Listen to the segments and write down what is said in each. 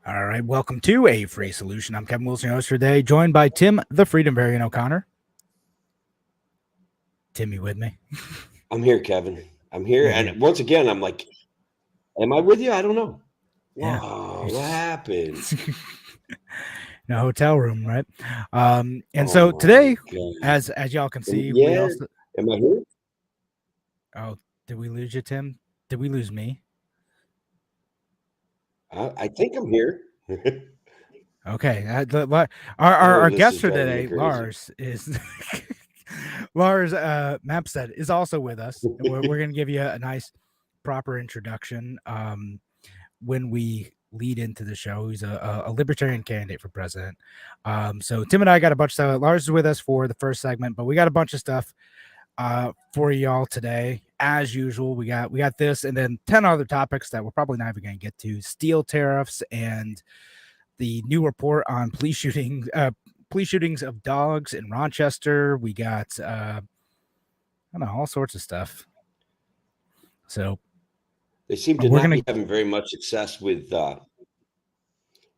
All right, welcome to A Free Solution. I'm Kevin Wilson, your host for today, joined by Tim, the Freedom Variant O'Connor. Tim, you with me? I'm here, Kevin. I'm here. You're And here. once again, I'm like, am I with you? I don't know. Yeah. Whoa, what happened? In a hotel room, right? And Oh so my today, God. as y'all can see, we Yeah. also. Am I here? Oh, did we lose you, Tim? Did we lose me? I think I'm here. Okay. Oh, Our this guest is for driving me today, crazy. Lars, is Lars Mapstead is also with us, and we're going to give you a nice, proper introduction. When we lead into the show, he's a libertarian candidate for president. So Tim and I got a bunch of stuff. Lars is with us for the first segment, but we got a bunch of stuff for y'all today. As usual, we got this, and then 10 other topics that we're probably not even going to get to: steel tariffs and the new report on police shootings of dogs in Rochester. We got I don't know, all sorts of stuff. So They seem to not be having very much success with.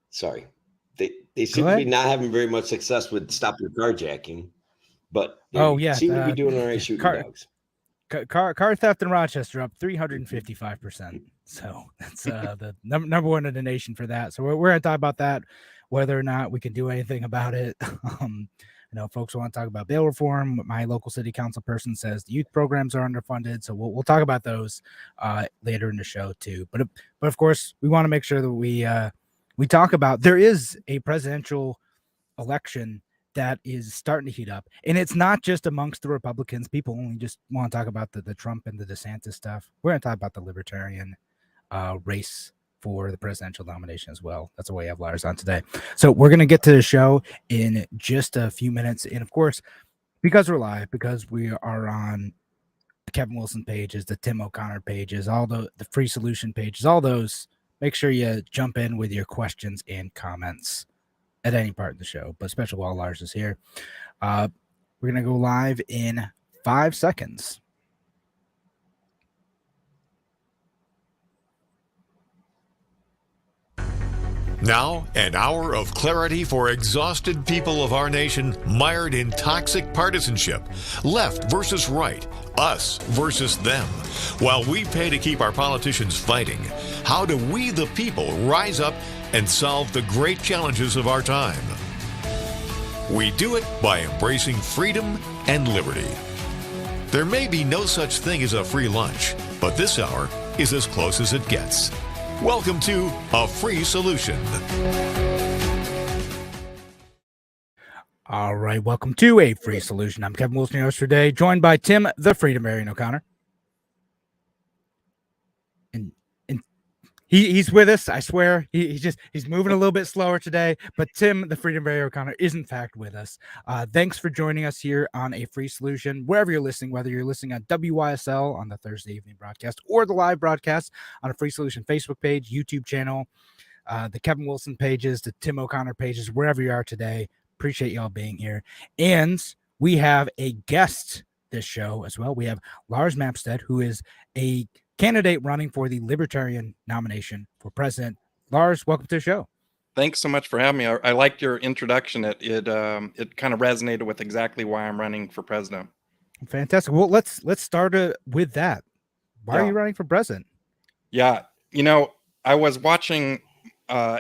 Sorry, they seem to be not having very much success with stopping carjacking, but they seem to be doing all right shooting dogs. Car theft in Rochester up 355%. So that's the number one in the nation for that. So we're going to talk about that, whether or not we can do anything about it. I know folks want to talk about bail reform. My local city council person says the youth programs are underfunded. So we'll talk about those later in the show too. But of course, we want to make sure that we talk about, there is a presidential election that is starting to heat up, and it's not just amongst the Republicans. People only just want to talk about the Trump and the DeSantis stuff. We're going to talk about the Libertarian race for the presidential nomination as well. That's why we have Lars on today. So we're going to get to the show in just a few minutes, and of course, because we're live, because we are on the Kevin Wilson pages, the Tim O'Connor pages, all the Free Solution pages, all those. Make sure you jump in with your questions and comments at any part of the show, but especially while Lars is here. We're going to go live in 5 seconds. Now, an hour of clarity for exhausted people of our nation mired in toxic partisanship. Left versus right, us versus them. While we pay to keep our politicians fighting, how do we, the people, rise up and solve the great challenges of our time? We do it by embracing freedom and liberty. There may be no such thing as a free lunch, but this hour is as close as it gets. Welcome to A Free Solution. All right, welcome to A Free Solution. I'm Kevin Wilson, your host for today, joined by Tim, the Freedom Variant O'Connor. And he's with us, I swear. He's moving a little bit slower today, but Tim, the Freedom Variant O'Connor, is in fact with us. Thanks for joining us here on A Free Solution, wherever you're listening, whether you're listening on WYSL on the Thursday evening broadcast or the live broadcast on a Free Solution Facebook page, YouTube channel, the Kevin Wilson pages, the Tim O'Connor pages, wherever you are today. Appreciate y'all being here. And we have a guest this show as well. We have Lars Mapstead, who is a candidate running for the Libertarian nomination for president. Lars, welcome to the show. Thanks so much for having me. I liked your introduction. It kind of resonated with exactly why I'm running for president. Fantastic. Well, let's start with that. Why are you running for president? Yeah, I was watching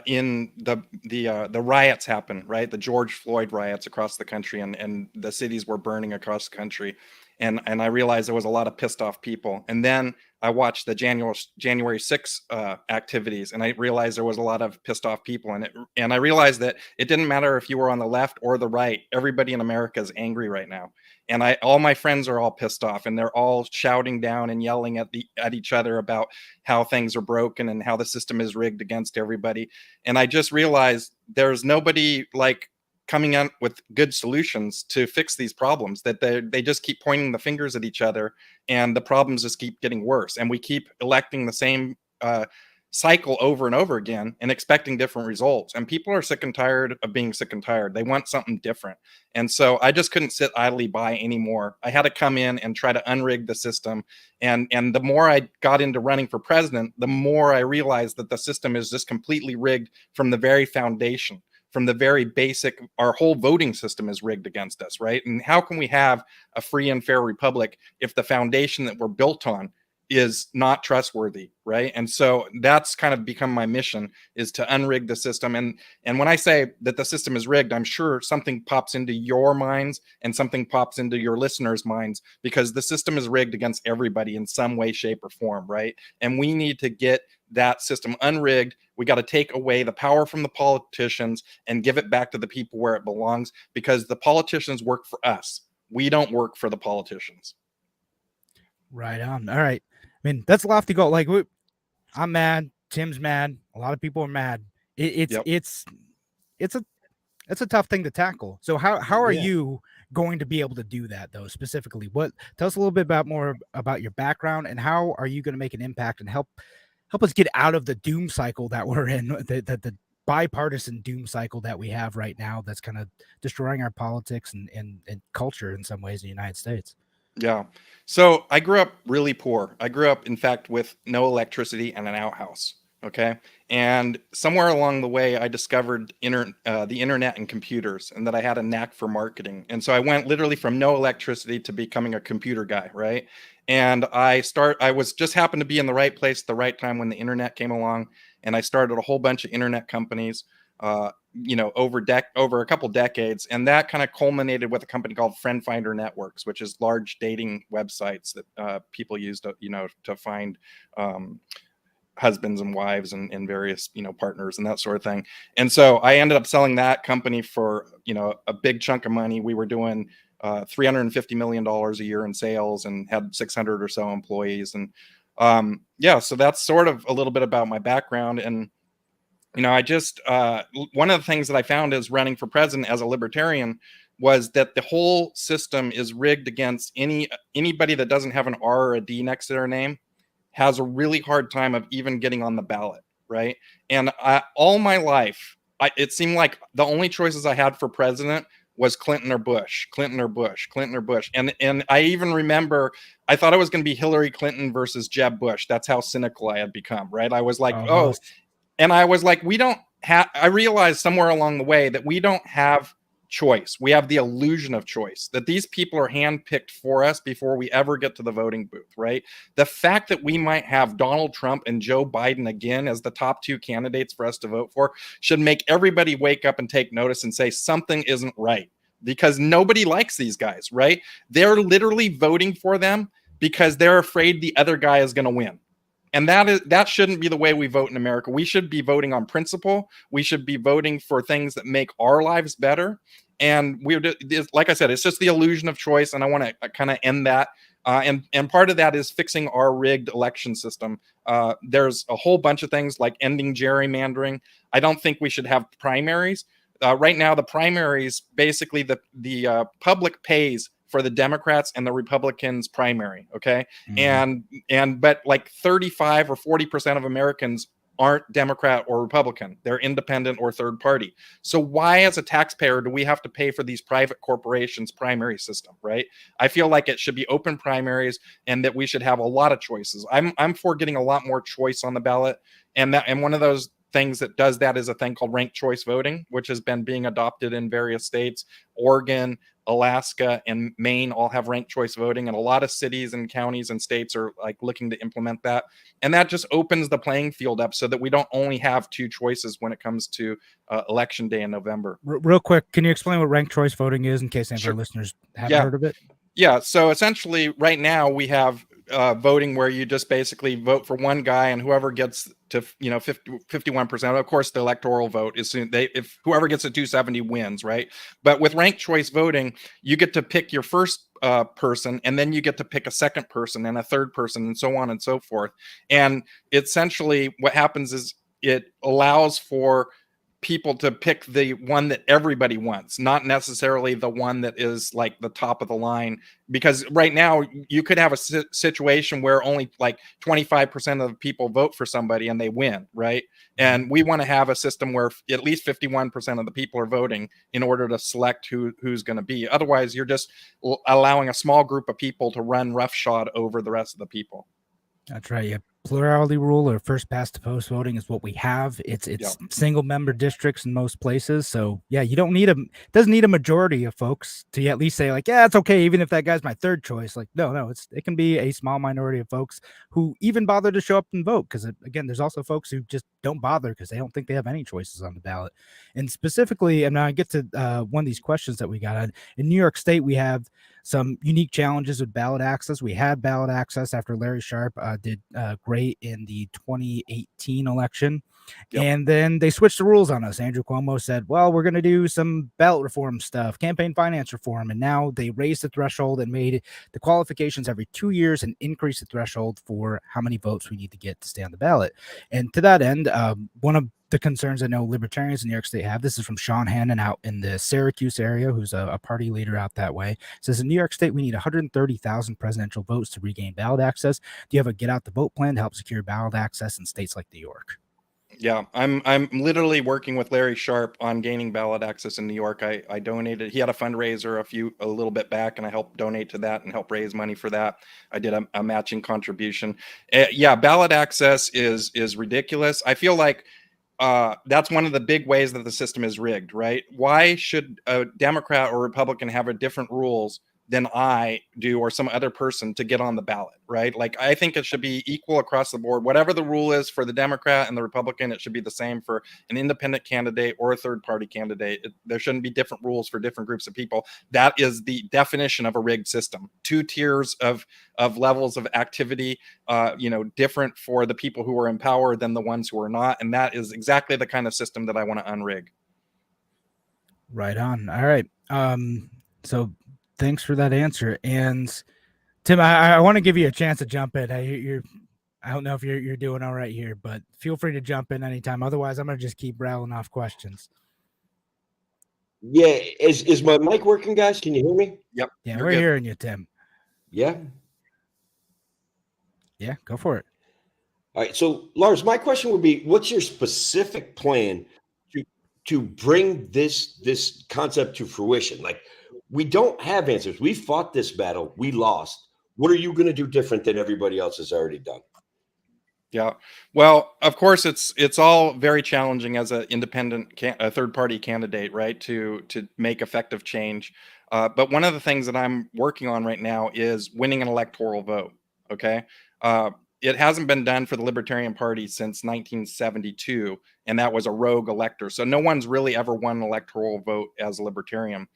in the riots happen, right? The George Floyd riots across the country, and the cities were burning across the country. And I realized there was a lot of pissed off people. And then I watched the January 6th activities, and I realized there was a lot of pissed off people. And I realized that it didn't matter if you were on the left or the right. Everybody in America is angry right now. And all my friends are all pissed off, and they're all shouting down and yelling at each other about how things are broken and how the system is rigged against everybody. And I just realized there's nobody coming out with good solutions to fix these problems, that they just keep pointing the fingers at each other, and the problems just keep getting worse. And we keep electing the same cycle over and over again and expecting different results. And people are sick and tired of being sick and tired. They want something different. And so I just couldn't sit idly by anymore. I had to come in and try to unrig the system. And the more I got into running for president, the more I realized that the system is just completely rigged from the very foundation, from the very basic. Our whole voting system is rigged against us, right? And how can we have a free and fair republic if the foundation that we're built on is not trustworthy, right? And so that's kind of become my mission, is to unrig the system. And when I say that the system is rigged, I'm sure something pops into your minds and something pops into your listeners' minds, because the system is rigged against everybody in some way, shape, or form, right? And we need to get that system unrigged. We got to take away the power from the politicians and give it back to the people where it belongs, because the politicians work for us. We don't work for the politicians. Right on. All right. I mean, that's a lofty goal. Like, I'm mad. Tim's mad. A lot of people are mad. It's a tough thing to tackle. So how are you going to be able to do that, though? Specifically, tell us a little bit more about your background, and how are you going to make an impact and help us get out of the doom cycle that we're in, the bipartisan doom cycle that we have right now, that's kind of destroying our politics and culture in some ways in the United States. Yeah. So I grew up really poor. I grew up, in fact, with no electricity and an outhouse. Okay. And somewhere along the way, I discovered the internet and computers, and that I had a knack for marketing. And so I went literally from no electricity to becoming a computer guy. Right. And I was just happened to be in the right place at the right time when the internet came along. And I started a whole bunch of internet companies, over a couple decades. And that kind of culminated with a company called Friend Finder Networks, which is large dating websites that people use to find husbands and wives and various, partners and that sort of thing. And so I ended up selling that company for, a big chunk of money. We were doing $350 million a year in sales and had 600 or so employees. And so that's sort of a little bit about my background. And I just one of the things that I found as running for president as a libertarian was that the whole system is rigged against anybody that doesn't have an R or a D next to their name has a really hard time of even getting on the ballot, right? And all my life, it seemed like the only choices I had for president was Clinton or Bush, Clinton or Bush, Clinton or Bush. And I even remember I thought it was going to be Hillary Clinton versus Jeb Bush. That's how cynical I had become, right? I was like, and I was like, I realized somewhere along the way that we don't have choice. We have the illusion of choice, that these people are handpicked for us before we ever get to the voting booth, right? The fact that we might have Donald Trump and Joe Biden again as the top two candidates for us to vote for should make everybody wake up and take notice and say something isn't right, because nobody likes these guys, right? They're literally voting for them because they're afraid the other guy is going to win. And that shouldn't be the way we vote in America. We should be voting on principle. We should be voting for things that make our lives better. And like I said, it's just the illusion of choice. And I want to kind of end that. And part of that is fixing our rigged election system. There's a whole bunch of things like ending gerrymandering. I don't think we should have primaries. Right now, the primaries, basically the public pays for the Democrats and the Republicans primary. Okay. Mm-hmm. But like 35 or 40% of Americans aren't Democrat or Republican. They're independent or third party. So why, as a taxpayer, do we have to pay for these private corporations' primary system, right? I feel like it should be open primaries and that we should have a lot of choices. I'm for getting a lot more choice on the ballot. And one of those things that does that is a thing called ranked choice voting, which has been being adopted in various states. Oregon, Alaska, and Maine all have ranked choice voting, and a lot of cities and counties and states are like looking to implement that. And that just opens the playing field up so that we don't only have two choices when it comes to election day in November. Real quick, can you explain what ranked choice voting is in case any of our listeners haven't heard of it? Yeah. So essentially right now we have voting where you just basically vote for one guy, and whoever gets to 51%. Of course, the electoral vote is if whoever gets to 270 wins, right? But with ranked choice voting, you get to pick your first person, and then you get to pick a second person and a third person, and so on and so forth. And essentially, what happens is it allows for people to pick the one that everybody wants, not necessarily the one that is like the top of the line. Because right now you could have a situation where only like 25% of the people vote for somebody and they win, right? And we want to have a system where at least 51% of the people are voting in order to select who's going to be. Otherwise, you're just allowing a small group of people to run roughshod over the rest of the people. That's right. Yeah. Plurality rule or first past the post voting is what we have. It's single member districts in most places. So yeah, you don't need doesn't need a majority of folks to at least say like, yeah, it's okay. Even if that guy's my third choice, like, no, it can be a small minority of folks who even bother to show up and vote. Cause again, there's also folks who just don't bother because they don't think they have any choices on the ballot. And specifically, and now I get to one of these questions that we got on in New York State, we have some unique challenges with ballot access. We had ballot access after Larry Sharpe did great in the 2018 election. Yep. And then they switched the rules on us. Andrew Cuomo said, well, we're going to do some ballot reform stuff, campaign finance reform. And now they raised the threshold and made the qualifications every 2 years and increased the threshold for how many votes we need to get to stay on the ballot. And to that end, one of the concerns I know libertarians in New York State have, this is from Sean Hannon out in the Syracuse area, who's a party leader out that way, says in New York State, we need 130,000 presidential votes to regain ballot access. Do you have a get out the vote plan to help secure ballot access in states like New York? Yeah, I'm literally working with Larry Sharpe on gaining ballot access in New York. I donated. He had a fundraiser a little bit back, and I helped donate to that and help raise money for that. I did a matching contribution. Yeah, ballot access is ridiculous. I feel like that's one of the big ways that the system is rigged, right? Why should a Democrat or Republican have a different rules than I do or some other person to get on the ballot, right? Like, I think it should be equal across the board. Whatever the rule is for the Democrat and the Republican, it should be the same for an independent candidate or a third party candidate. There shouldn't be different rules for different groups of people. That is the definition of a rigged system. 2 tiers of levels of activity, different for the people who are in power than the ones who are not. And that is exactly the kind of system that I want to unrig. Right on. All right. So thanks for that answer. And Tim, I want to give you a chance to jump in. I don't know if you're doing all right here, but feel free to jump in anytime. Otherwise, I'm going to just keep rattling off questions. Yeah. Is my mic working, guys? Can you hear me? Yep. Yeah, we're hearing you, Tim. Yeah. Yeah, go for it. All right. So, Lars, my question would be, what's your specific plan to bring this concept to fruition? Like, we don't have answers. We fought this battle. We lost. What are you going to do different than everybody else has already done? Yeah. Well, of course, it's all very challenging as an independent third-party candidate, right, to make effective change. But one of the things that I'm working on right now is winning an electoral vote. Okay. It hasn't been done for the Libertarian Party since 1972, and that was a rogue elector. So no one's really ever won an electoral vote as a Libertarian.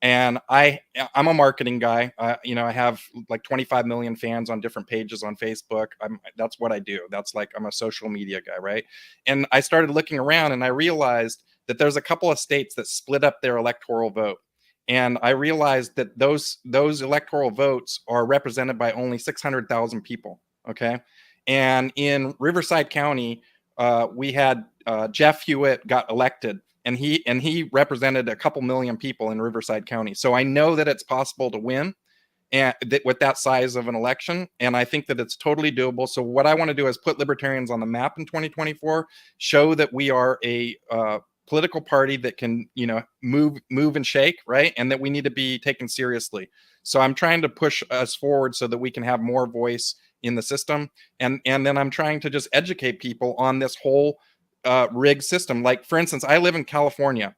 And I'm a marketing guy. I have like 25 million fans on different pages on Facebook. That's what I do. That's like, I'm a social media guy, right? And I started looking around and I realized that there's a couple of states that split up their electoral vote. And I realized that those electoral votes are represented by only 600,000 people. Okay. And in Riverside County, we had Jeff Hewitt got elected. And he represented a couple million people in Riverside County. So I know that it's possible to win and with that size of an election. And I think that it's totally doable. So what I want to do is put libertarians on the map in 2024, show that we are a political party that can, move and shake, right? And that we need to be taken seriously. So I'm trying to push us forward so that we can have more voice in the system. And then I'm trying to just educate people on this whole rigged system. Like, for instance, I live in California,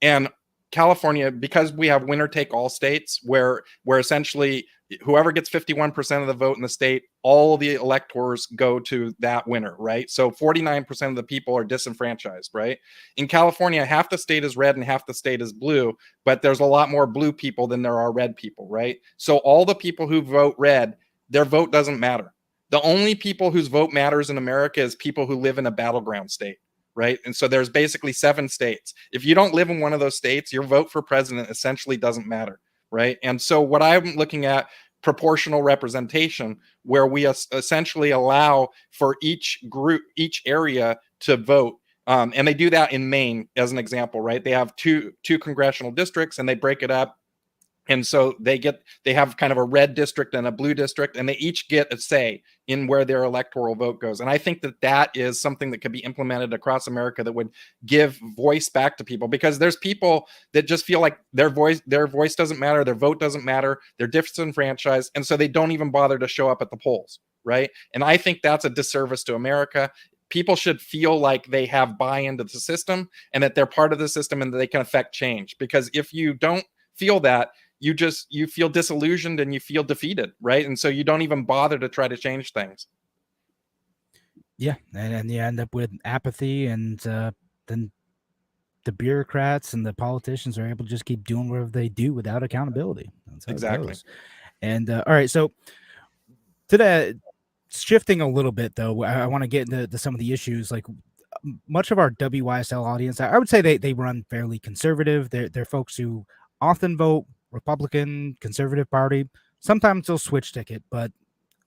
and California, because we have winner take all states where essentially whoever gets 51% of the vote in the state, all the electors go to that winner, right? So 49% of the people are disenfranchised, right? In California, half the state is red and half the state is blue, but there's a lot more blue people than there are red people, right? So all the people who vote red, their vote doesn't matter. The only people whose vote matters in America is people who live in a battleground state. Right. And so there's basically 7 states. If you don't live in one of those states, your vote for president essentially doesn't matter. Right. And so what I'm looking at, proportional representation, where we essentially allow for each group, each area to vote And they do that in Maine as an example, right? They have two congressional districts and they break it up. And so they have kind of a red district and a blue district, and they each get a say in where their electoral vote goes. And I think that is something that could be implemented across America that would give voice back to people, because there's people that just feel like their voice doesn't matter, their vote doesn't matter, they're disenfranchised, and so they don't even bother to show up at the polls, right? And I think that's a disservice to America. People should feel like they have buy-in to the system and that they're part of the system and that they can affect change. Because if you don't feel that, you feel disillusioned and you feel defeated, right? And so you don't even bother to try to change things. Yeah, and you end up with apathy, and then the bureaucrats and the politicians are able to just keep doing whatever they do without accountability. That's how Exactly. it goes. And all right, so to that, shifting a little bit though, I want to get into some of the issues. Like much of our WYSL audience, I would say they run fairly conservative. They're folks who often vote Republican, conservative party. Sometimes they'll switch ticket, but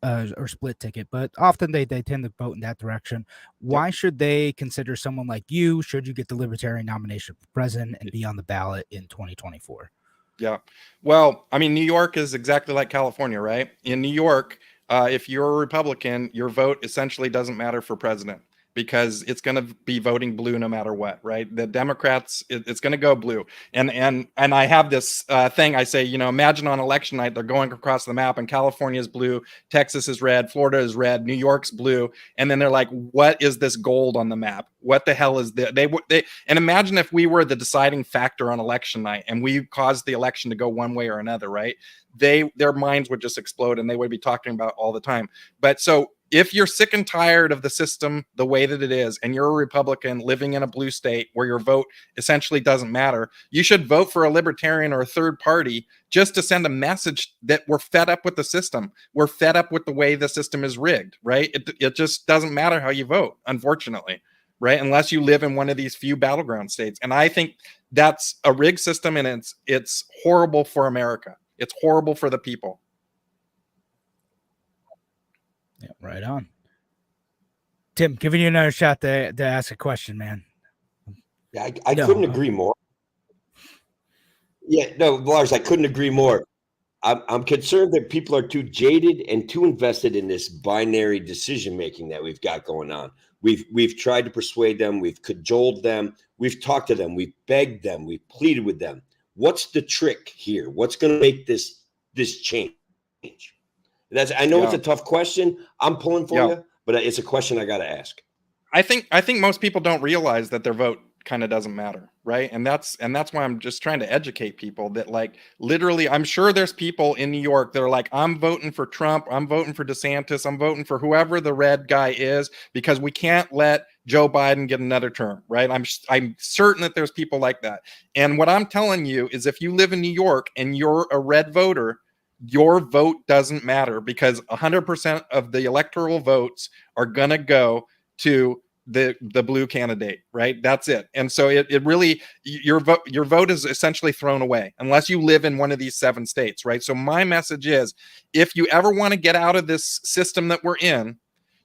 or split ticket, but often they tend to vote in that direction. Why should they consider someone like you, should you get the Libertarian nomination for president and be on the ballot in 2024? Yeah. Well, I mean, New York is exactly like California, right? In New York, if you're a Republican, your vote essentially doesn't matter for president, because it's going to be voting blue no matter what, right? The Democrats, it's going to go blue. And I have this thing I say, imagine on election night, they're going across the map and California is blue, Texas is red, Florida is red, New York's blue. And then they're like, what is this gold on the map? What the hell is this? And imagine if we were the deciding factor on election night and we caused the election to go one way or another, right? Their minds would just explode and they would be talking about all the time. But so if you're sick and tired of the system the way that it is, and you're a Republican living in a blue state where your vote essentially doesn't matter, you should vote for a Libertarian or a third party just to send a message that we're fed up with the system. We're fed up with the way the system is rigged, right? It just doesn't matter how you vote, unfortunately, right? Unless you live in one of these few battleground states. And I think that's a rigged system, and it's horrible for America. It's horrible for the people. Yeah, right on. Tim, giving you another shot to ask a question, man. Yeah, I couldn't agree more. Yeah, no, Lars, I couldn't agree more. I'm concerned that people are too jaded and too invested in this binary decision making that we've got going on. We've tried to persuade them, we've cajoled them, we've talked to them, we've begged them, we've pleaded with them. What's the trick here? What's going to make this change? I know it's a tough question. I'm pulling for you, but it's a question I got to ask. I think most people don't realize that their vote kind of doesn't matter, right? And that's why I'm just trying to educate people that, like, literally, I'm sure there's people in New York that are like, I'm voting for Trump, I'm voting for DeSantis, I'm voting for whoever the red guy is, because we can't let Joe Biden get another term, right? I'm certain that there's people like that. And what I'm telling you is, if you live in New York and you're a red voter, your vote doesn't matter, because 100% of the electoral votes are going to go to the blue candidate, right? That's it. And so it really, your vote is essentially thrown away unless you live in one of these 7 states, right? So my message is, if you ever want to get out of this system that we're in,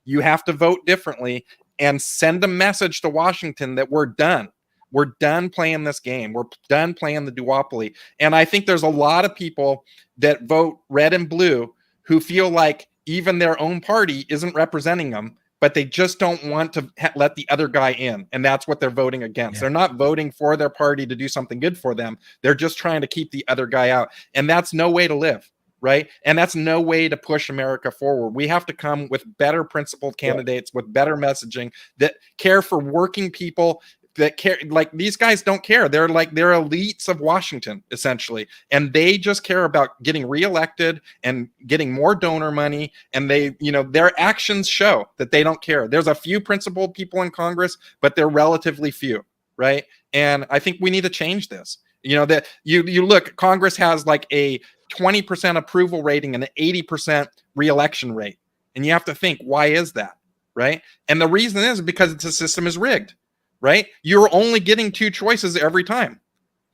you have to vote differently and send a message to Washington that we're done. We're done playing this game. We're done playing the duopoly. And I think there's a lot of people that vote red and blue who feel like even their own party isn't representing them, but they just don't want to let the other guy in. And that's what they're voting against. Yeah. They're not voting for their party to do something good for them. They're just trying to keep the other guy out. And that's no way to live, right? And that's no way to push America forward. We have to come with better principled candidates, with better messaging that care for working people, that care. Like, these guys don't care. They're elites of Washington, essentially. And they just care about getting reelected and getting more donor money. And their actions show that they don't care. There's a few principled people in Congress, but they're relatively few, right? And I think we need to change this. That you look, Congress has like a 20% approval rating and an 80% reelection rate. And you have to think, why is that, right? And the reason is because the system is rigged. Right? You're only getting 2 choices every time,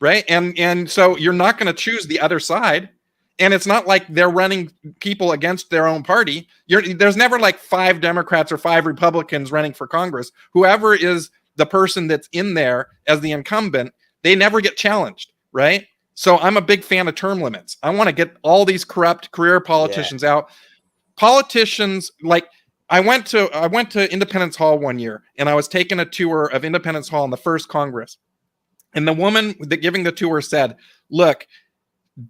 right? And so you're not going to choose the other side. And it's not like they're running people against their own party. There's never like 5 Democrats or 5 Republicans running for Congress. Whoever is the person that's in there as the incumbent, they never get challenged, right? So I'm a big fan of term limits. I want to get all these corrupt career politicians out. Politicians, like, I went to Independence Hall one year, and I was taking a tour of Independence Hall in the first Congress. And the woman that giving the tour said, look,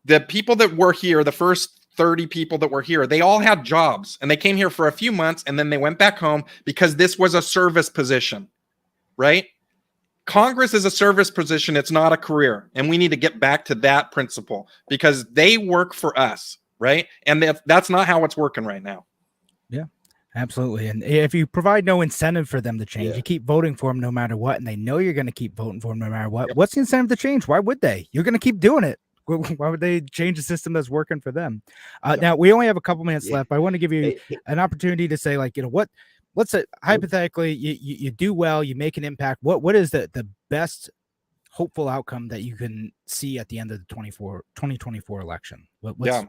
the people that were here, the first 30 people that were here, they all had jobs, and they came here for a few months, and then they went back home because this was a service position, right? Congress is a service position. It's not a career. And we need to get back to that principle because they work for us, right? And that's not how it's working right now. Yeah, absolutely. And if you provide no incentive for them to change, you keep voting for them no matter what, and they know you're going to keep voting for them no matter what. What's the incentive to change? Why would they? You're going to keep doing it. Why would they change a system that's working for them? Now, we only have a couple minutes left, but I want to give you an opportunity to say, like, let's say hypothetically you do well, you make an impact. What is the best hopeful outcome that you can see at the end of the 2024 election? Well,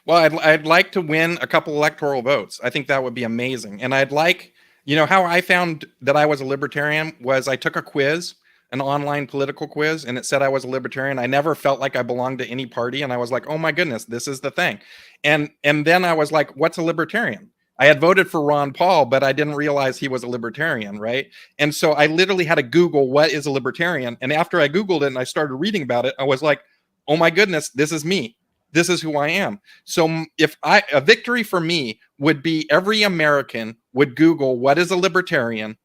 I'd like to win a couple electoral votes. I think that would be amazing. And I'd like, how I found that I was a libertarian was I took a quiz, an online political quiz, and it said I was a libertarian. I never felt like I belonged to any party. And I was like, oh my goodness, this is the thing. And then I was like, what's a libertarian? I had voted for Ron Paul, but I didn't realize he was a libertarian, right? And so I literally had to Google what is a libertarian. And after I Googled it and I started reading about it, I was like, oh my goodness, this is me. This is who I am. So a victory for me would be every American would Google what is a libertarian,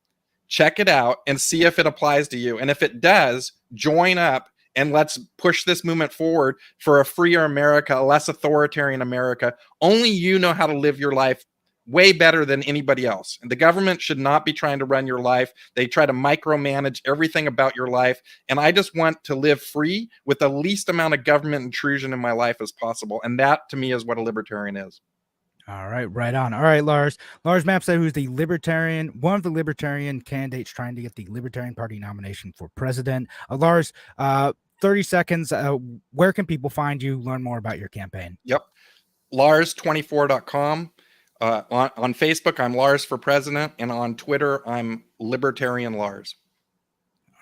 check it out, and see if it applies to you. And if it does, join up and let's push this movement forward for a freer America, a less authoritarian America. Only you know how to live your life way better than anybody else. And the government should not be trying to run your life. They try to micromanage everything about your life. And I just want to live free with the least amount of government intrusion in my life as possible. And that to me is what a libertarian is. All right, right on. All right, Lars Mapstead, who's one of the libertarian candidates trying to get the Libertarian Party nomination for president. Lars, 30 seconds. Where can people find you, learn more about your campaign? Yep. Lars24.com. On Facebook, I'm Lars for President, and on Twitter, I'm Libertarian Lars.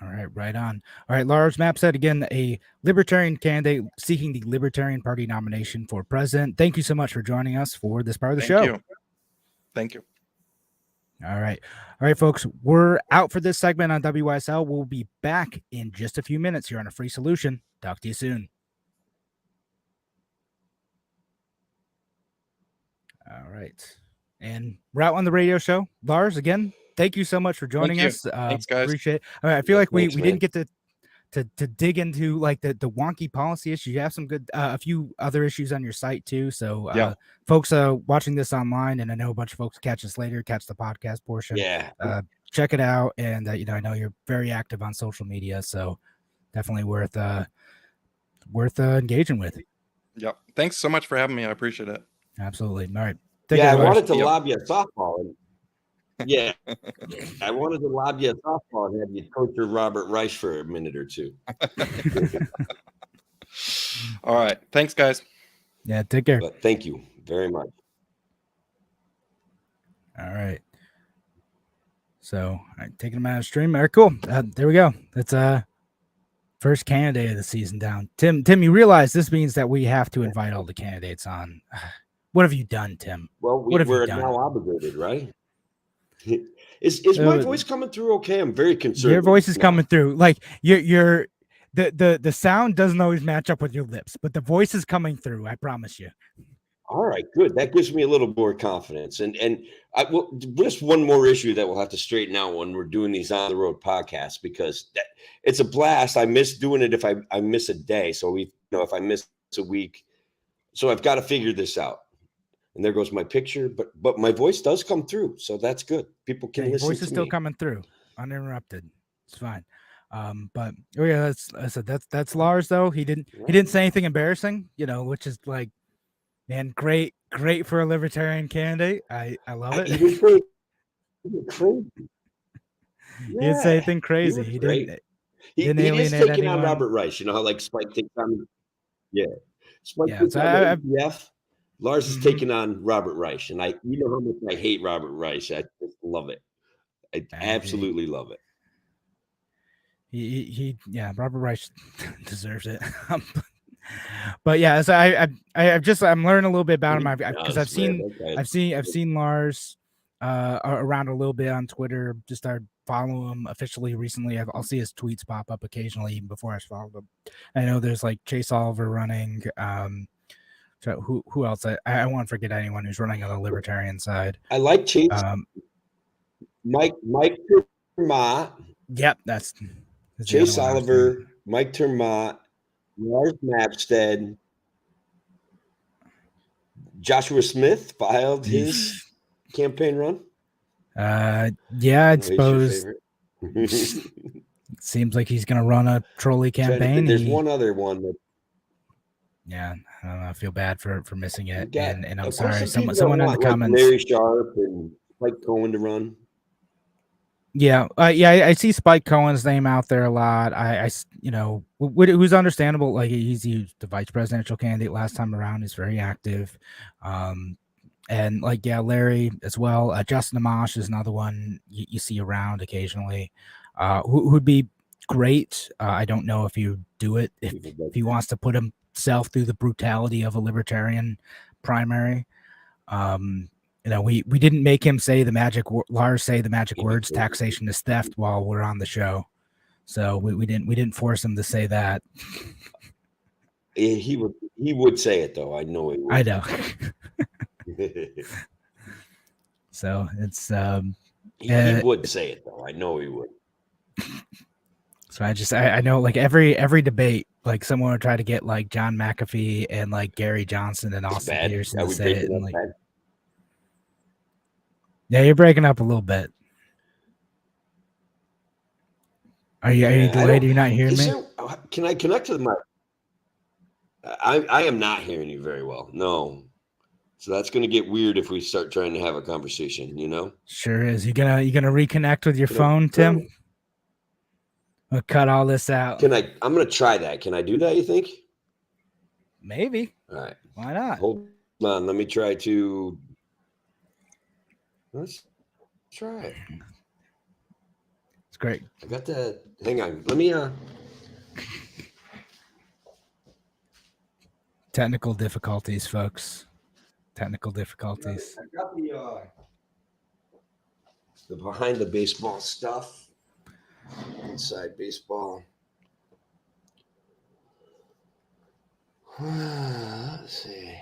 All right, right on. All right, Lars Mapstead, again, a libertarian candidate seeking the Libertarian Party nomination for president. Thank you so much for joining us for this part of the show. Thank you. All right, folks, we're out for this segment on WYSL. We'll be back in just a few minutes here on A Free Solution. Talk to you soon. All right. And we're out on the radio show. Lars, again, thank you so much for joining us. Thanks, guys. Appreciate it. All right, I feel like we didn't get to dig into like the wonky policy issues. You have some good, a few other issues on your site too. So folks watching this online, and I know a bunch of folks catch us later, catch the podcast portion. Check it out. And, I know you're very active on social media, so definitely worth engaging with. Yep. Thanks so much for having me. I appreciate it. Absolutely. All right. I wanted to lob you a softball. I wanted to lob you a softball and have you coach your Robert Reich for a minute or two. All right. Thanks, guys. Yeah, take care. But thank you very much. All right. So, taking them out of stream. All right, cool. There we go. That's first candidate of the season down. Tim, you realize this means that we have to invite all the candidates on. What have you done, Tim? Well, we're now obligated, right? Is my voice coming through okay? I'm very concerned. Your voice is coming through. Like the sound doesn't always match up with your lips, but the voice is coming through. I promise you. All right, good. That gives me a little more confidence. And just one more issue that we'll have to straighten out when we're doing these on the road podcasts, because it's a blast. I miss doing it if I miss a day. So if I miss a week, so I've got to figure this out. And there goes my picture, but my voice does come through, so that's good. People can listen. Voice is still coming through, uninterrupted. It's fine. But that's Lars though. He didn't say anything embarrassing, which is like, man, great for a libertarian candidate. I love it. He was crazy. He didn't say anything crazy. He didn't. He is taking on Robert Reich. You know how like Spike takes on. Yeah, Spike takes on ATF. Lars is taking on Robert Reich, and how much I hate Robert Reich. I just love it. I absolutely love it. Robert Reich deserves it. But yeah, so I'm learning a little bit about him because I've seen Lars around a little bit on Twitter. Just started following him officially recently. I'll see his tweets pop up occasionally even before I followed him. I know there's like Chase Oliver running. So who else? I won't forget anyone who's running on the Libertarian side. I like Chase. Mike Termott. Yep, that's Chase Oliver, Mike Termott, Lars Mapstead, Joshua Smith filed his campaign run. Yeah, I suppose. It seems like he's going to run a trolley campaign. There's one other one that. Yeah, I don't know. I feel bad for missing it, and I'm of sorry. course, some Someone in the like comments. Larry Sharp and Mike Cohen to run. Yeah, I see Spike Cohen's name out there a lot. Who's understandable. Like he's the vice presidential candidate last time around. He's very active, and Larry as well. Justin Amash is another one you see around occasionally. Who'd be great. I don't know if you do it if he wants to put himself through the brutality of a libertarian primary. We didn't make him say Lars say the magic words, taxation is theft, while we're on the show. So we didn't force him to say that. He would say it though. I know he would. I know. So it's he would say it though. I know he would. So I know like every debate, like someone would try to get like John McAfee and like Gary Johnson and Austin Peterson to say it. And, yeah, you're breaking up a little bit. Are you delayed? Are you not hearing me? Can I connect to the mic? I am not hearing you very well. No. So that's going to get weird if we start trying to have a conversation, Sure is. You gonna reconnect with your phone, Tim? We'll cut all this out. I'm going to try that. Can I do that, you think? Maybe. All right. Why not? Hold on. Let me try to... Let's try it. It's great. I got the... Hang on. Let me... Technical difficulties, folks. Technical difficulties. I got the behind the baseball stuff. Inside baseball. Let's see.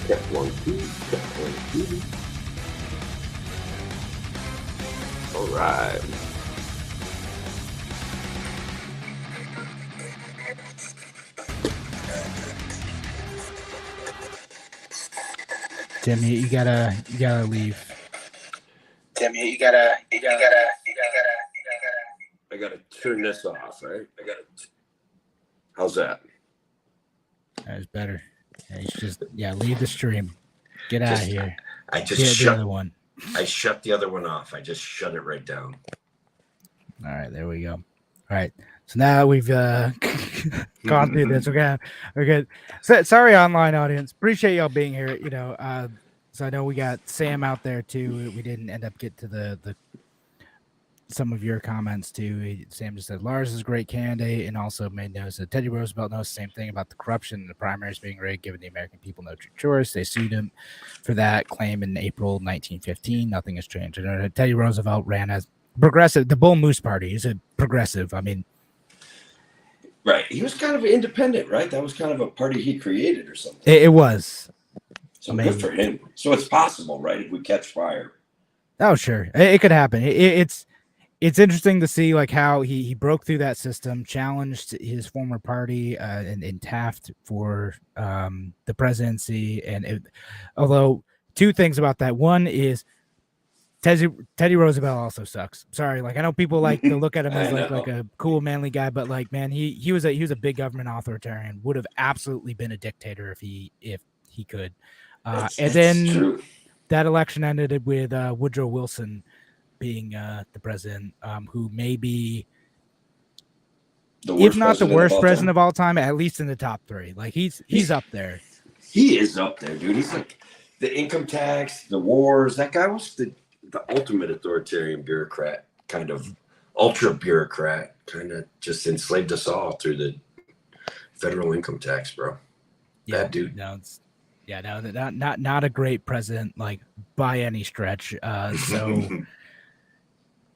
Check 1, 2, check 1, 2. All right. Tim, you gotta leave. Tim, you gotta. I gotta turn this off, right? How's that? That was better. You just leave the stream. Get out of here. I just shut the other one. I shut the other one off. I just shut it right down. All right, there we go. All right, so now we've gone through this. We're good. So, sorry, online audience. Appreciate y'all being here. So I know we got Sam out there too. We didn't end up get to the some of your comments too. Sam just said Lars is a great candidate, and also made notes that Teddy Roosevelt knows the same thing about the corruption and the primaries being rigged, giving the American people no true choice. They sued him for that claim in April 1915. Nothing has changed. Teddy Roosevelt ran as progressive. The Bull Moose Party is a progressive. I mean, right. He was kind of independent, right? That was kind of a party he created or something. It was. So good for him. So it's possible, right? If we catch fire. Oh, sure. It could happen. It's interesting to see like how he broke through that system, challenged his former party and Taft for the presidency. And although two things about that. One is Teddy Roosevelt also sucks. Sorry, like I know people like to look at him as like a cool manly guy, but like man, he was a big government authoritarian. Would have absolutely been a dictator if he could. And then true. that election ended with Woodrow Wilson being the president, who may be, if not the worst president of all time, at least in the top 3. Like he's up there. He is up there, dude. He's like the income tax, the wars. That guy was the ultimate authoritarian bureaucrat, kind of ultra bureaucrat, kind of just enslaved us all through the federal income tax, bro. Yeah, that dude. Not a great president, like by any stretch. So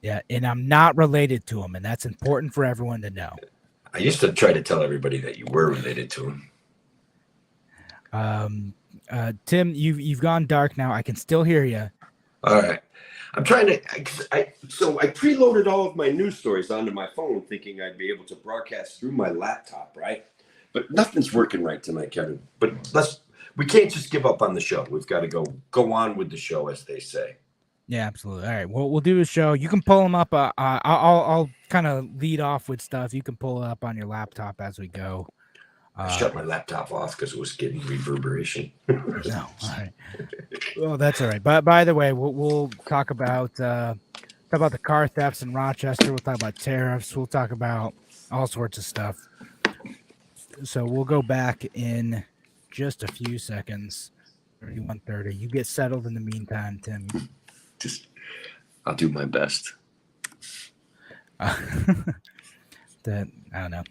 yeah, and I'm not related to him, and that's important for everyone to know. I used to try to tell everybody that you were related to him. Tim, you've gone dark now. I can still hear you. All right. I'm trying to, so I preloaded all of my news stories onto my phone thinking I'd be able to broadcast through my laptop, right? But nothing's working right tonight, Kevin. But we can't just give up on the show. We've got to go on with the show, as they say. Yeah, absolutely. All right. Well, we'll do a show. You can pull them up. I'll kind of lead off with stuff. You can pull it up on your laptop as we go. I shut my laptop off because it was getting reverberation. No, all right. Well, that's all right. But by the way, we'll talk about the car thefts in Rochester. We'll talk about tariffs. We'll talk about all sorts of stuff. So we'll go back in just a few seconds. 31:30. You get settled in the meantime, Tim. I'll do my best. I don't know.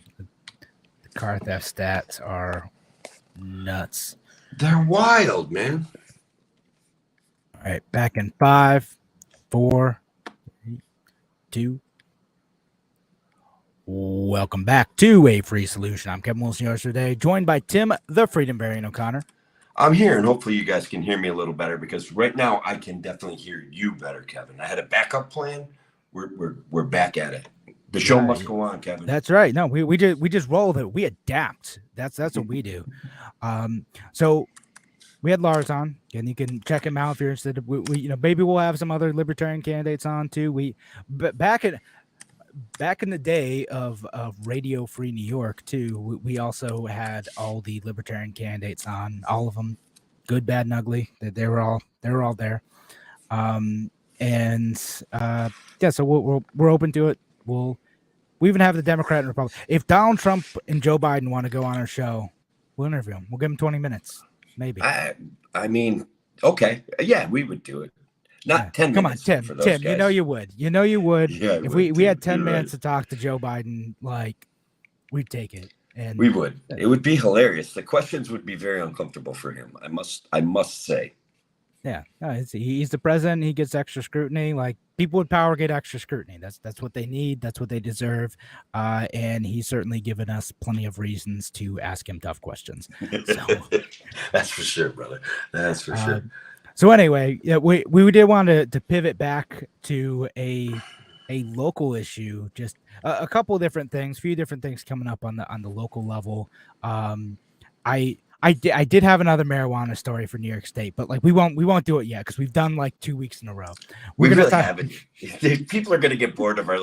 The car theft stats are nuts. They're wild, man. All right, back in 5, 4, 3, 2. Welcome back to A Free Solution. I'm Kevin Wilson, yours today, joined by Tim, the Freedom Variant O'Connor. I'm here, and hopefully you guys can hear me a little better, because right now I can definitely hear you better, Kevin. I had a backup plan. We're back at it. The show must go on, Kevin. That's right. No, we just roll with it. We adapt. That's what we do. So we had Lars on, and you can check him out if you're interested. We maybe we'll have some other libertarian candidates on too. But back in the day of Radio Free New York too, we also had all the libertarian candidates on, all of them, good, bad, and ugly. They were all there. So we're open to it. We even have the Democrat and Republican. If Donald Trump and Joe Biden want to go on our show, we'll interview them. We'll give them 20 minutes, maybe. I mean, okay, yeah, we would do it. Not 10 Come minutes. on, Tim. Guys. You know you would. Yeah, if we had 10 minutes to talk to Joe Biden, like, we'd take it. And we would. It would be hilarious. The questions would be very uncomfortable for him. I must say. Yeah, no, he's the president. He gets extra scrutiny. Like, people with power get extra scrutiny. That's what they need. That's what they deserve. And he's certainly given us plenty of reasons to ask him tough questions. So, that's for sure, brother. That's for sure. So anyway, yeah, we did want to pivot back to a local issue. Just a couple of different things, few different things coming up on the local level. I did have another marijuana story for New York State, but like we won't do it yet because we've done like 2 weeks in a row. We really haven't. People are going to get bored of our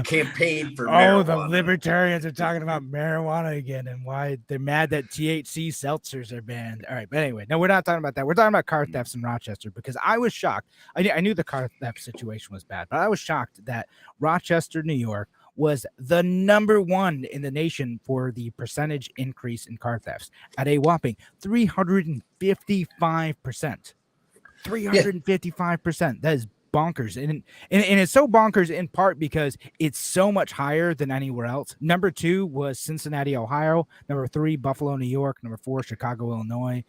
campaign for marijuana. Oh, the libertarians are talking about marijuana again and why they're mad that THC seltzers are banned. All right, but anyway, no, we're not talking about that. We're talking about car thefts in Rochester, because I was shocked. I knew the car theft situation was bad, but I was shocked that Rochester, New York, was the number 1 in the nation for the percentage increase in car thefts at a whopping 355%. 355%. That is bonkers. And it's so bonkers in part because it's so much higher than anywhere else. Number 2 was Cincinnati, Ohio. Number 3, Buffalo, New York. Number 4, Chicago, Illinois.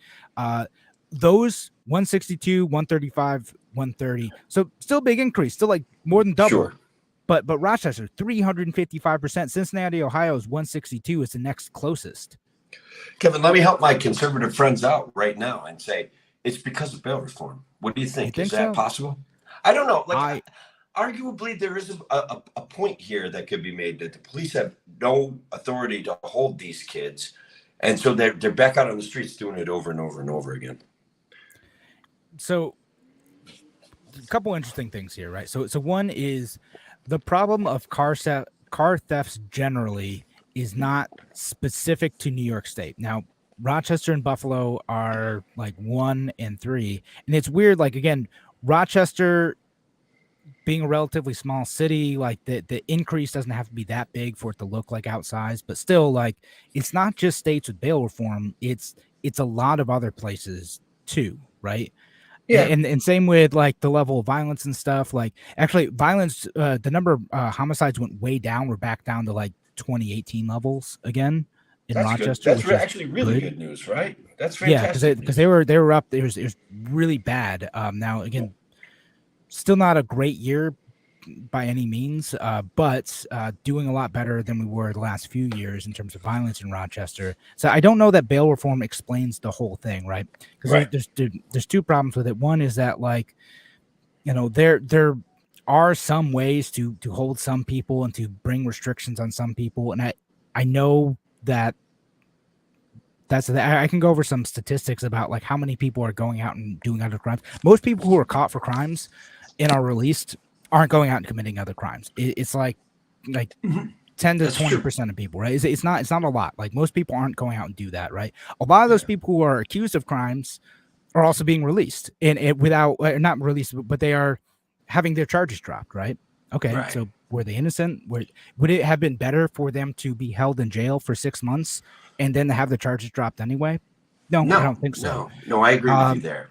Those 162, 135, 130. So still big increase, still like more than double. Sure. But Rochester, 355%. Cincinnati, Ohio is 162. Is the next closest. Kevin, let me help my conservative friends out right now and say it's because of bail reform. What do you think? Is that possible? I don't know. Like, arguably, there is a point here that could be made that the police have no authority to hold these kids, and so they're back out on the streets doing it over and over and over again. So a couple interesting things here, right? So one is the problem of car thefts generally is not specific to New York State. Now, Rochester and Buffalo are like 1 and 3, and it's weird. Like again, Rochester being a relatively small city, like the increase doesn't have to be that big for it to look like outsized, but still, like it's not just states with bail reform; it's a lot of other places too, right? Yeah. And same with like the level of violence and stuff. Like actually, violence, the number of homicides went way down. We're back down to like 2018 levels again in That's Rochester. good. That's actually really good news, right? That's fantastic. Yeah, because they were up. It was really bad. Now again, still not a great year by any means, but doing a lot better than we were the last few years in terms of violence in Rochester. So I don't know that bail reform explains the whole thing, right? Because there's two problems with it. One is that, like, you know, there are some ways to hold some people and to bring restrictions on some people, and I know that I can go over some statistics about like how many people are going out and doing other crimes. Most people who are caught for crimes and are released aren't going out and committing other crimes. It's like 10 to 20% of people, right? It's not a lot. Like most people aren't going out and do that, right? A lot of those people who are accused of crimes are also being released and without not released, but they are having their charges dropped, right? Okay, right. So were they innocent? Would it have been better for them to be held in jail for 6 months and then to have the charges dropped anyway? No, I don't think so. No, I agree with you there.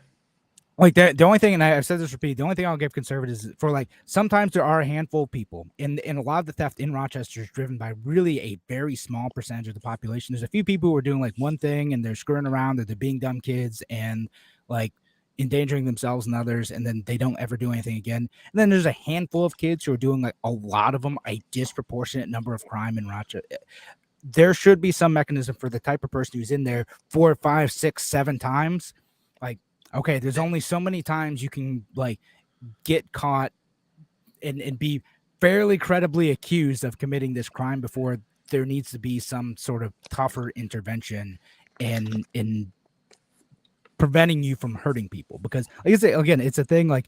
Like the only thing, and I've said this repeatedly, the only thing I'll give conservatives for, like, sometimes there are a handful of people, and a lot of the theft in Rochester is driven by really a very small percentage of the population. There's a few people who are doing like one thing and they're screwing around, or they're being dumb kids and like endangering themselves and others, and then they don't ever do anything again. And then there's a handful of kids who are doing, like, a lot of them, a disproportionate number of crime in Rochester. There should be some mechanism for the type of person who's in there 4, 5, 6, 7 times. Like, okay, there's only so many times you can like get caught and be fairly credibly accused of committing this crime before there needs to be some sort of tougher intervention in preventing you from hurting people. Because like I say, again, it's a thing, like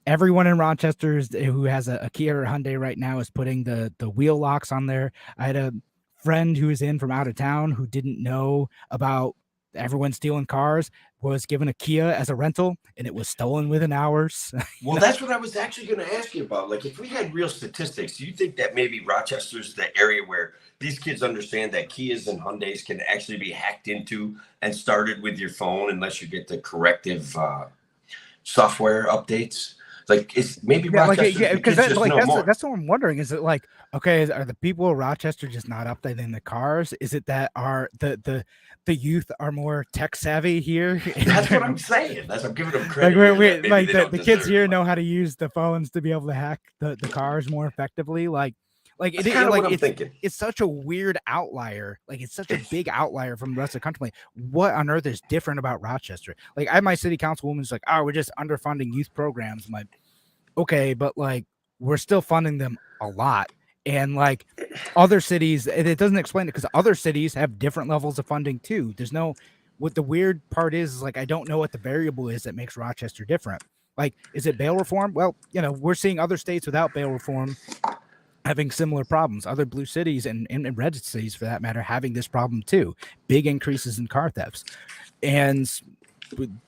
everyone in Rochester who has a Kia or Hyundai right now is putting the wheel locks on there. I had a friend who was in from out of town who didn't know about everyone stealing cars, was given a Kia as a rental, and it was stolen within hours. Well, that's what I was actually going to ask you about. Like, if we had real statistics, do you think that maybe Rochester's the area where these kids understand that Kias and Hyundais can actually be hacked into and started with your phone unless you get the corrective software updates? Like, it's maybe Rochester, because that's what I'm wondering. Is it like, okay, are the people of Rochester just not updating the cars? Is it that are the youth are more tech savvy here? That's what I'm saying. I'm giving them credit. Like the kids here know how to use the phones to be able to hack the cars more effectively. That's kind of what I'm thinking. It's such a weird outlier. Like, it's such a big outlier from the rest of the country. Like, what on earth is different about Rochester? Like, I had my city councilwoman's like, oh, we're just underfunding youth programs. I'm like, okay, but like, we're still funding them a lot. And like other cities, it doesn't explain it because other cities have different levels of funding too. What the weird part is like, I don't know what the variable is that makes Rochester different. Like, is it bail reform? Well, you know, we're seeing other states without bail reform having similar problems, other blue cities and red cities for that matter, having this problem too. Big increases in car thefts. And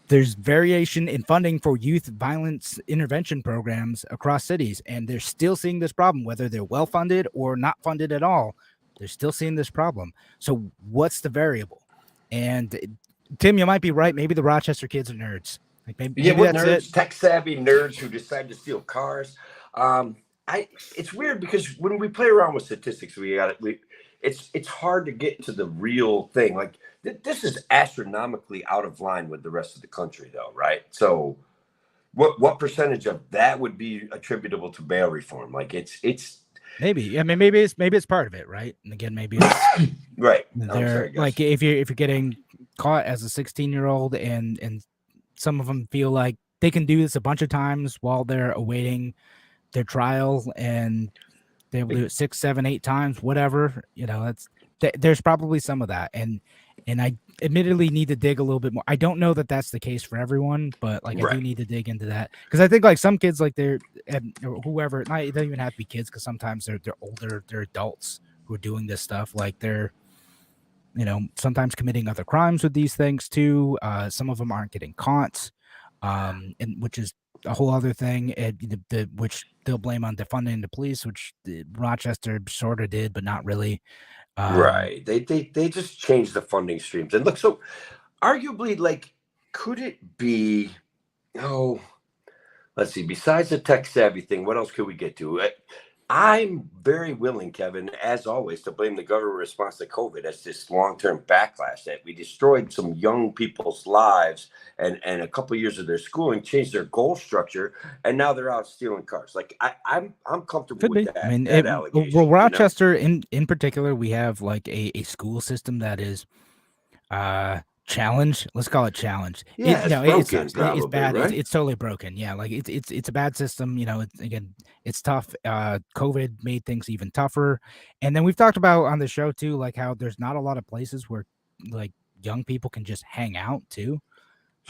there's variation in funding for youth violence intervention programs across cities, and they're still seeing this problem, whether they're well funded or not funded at all. They're still seeing this problem. So what's the variable? And Tim, you might be right. Maybe the Rochester kids are nerds. Like maybe that's nerds, tech savvy nerds who decide to steal cars. It's weird because when we play around with statistics, it's hard to get to the real thing. Like, this is astronomically out of line with the rest of the country, though, right? So, what percentage of that would be attributable to bail reform? Like, it's maybe. I mean, maybe it's part of it, right? And again, maybe it's right. Like, if you're getting caught as a 16-year-old, and some of them feel like they can do this a bunch of times while they're awaiting their trial, and they will do it 6, 7, 8 times, whatever, you know, there's probably some of that. And And I admittedly need to dig a little bit more. I don't know that that's the case for everyone, but like I Right. do need to dig into that because I think like some kids, like they're or whoever, not, it doesn't even have to be kids because sometimes they're older, they're adults who are doing this stuff. Like they're, you know, sometimes committing other crimes with these things too. Some of them aren't getting caught, and which is a whole other thing. Which they'll blame on defunding the police, which Rochester sort of did, but not really. Right. They just changed the funding streams. And look, so arguably, like, could it be, oh, let's see, besides the tech savvy thing, what else could we get to? I'm very willing, Kevin, as always, to blame the government response to COVID as this long-term backlash that we destroyed some young people's lives and a couple of years of their schooling, changed their goal structure, and now they're out stealing cars. Like I'm comfortable Could with be. that. I mean, that allegation. well, Rochester in particular, we have like a school system that is challenged. Let's call it challenged. Yeah, It's probably, bad. right? It's totally broken. Yeah, like it's a bad system. You know, it's tough. COVID made things even tougher. And then we've talked about on the show too, like how there's not a lot of places where like young people can just hang out too.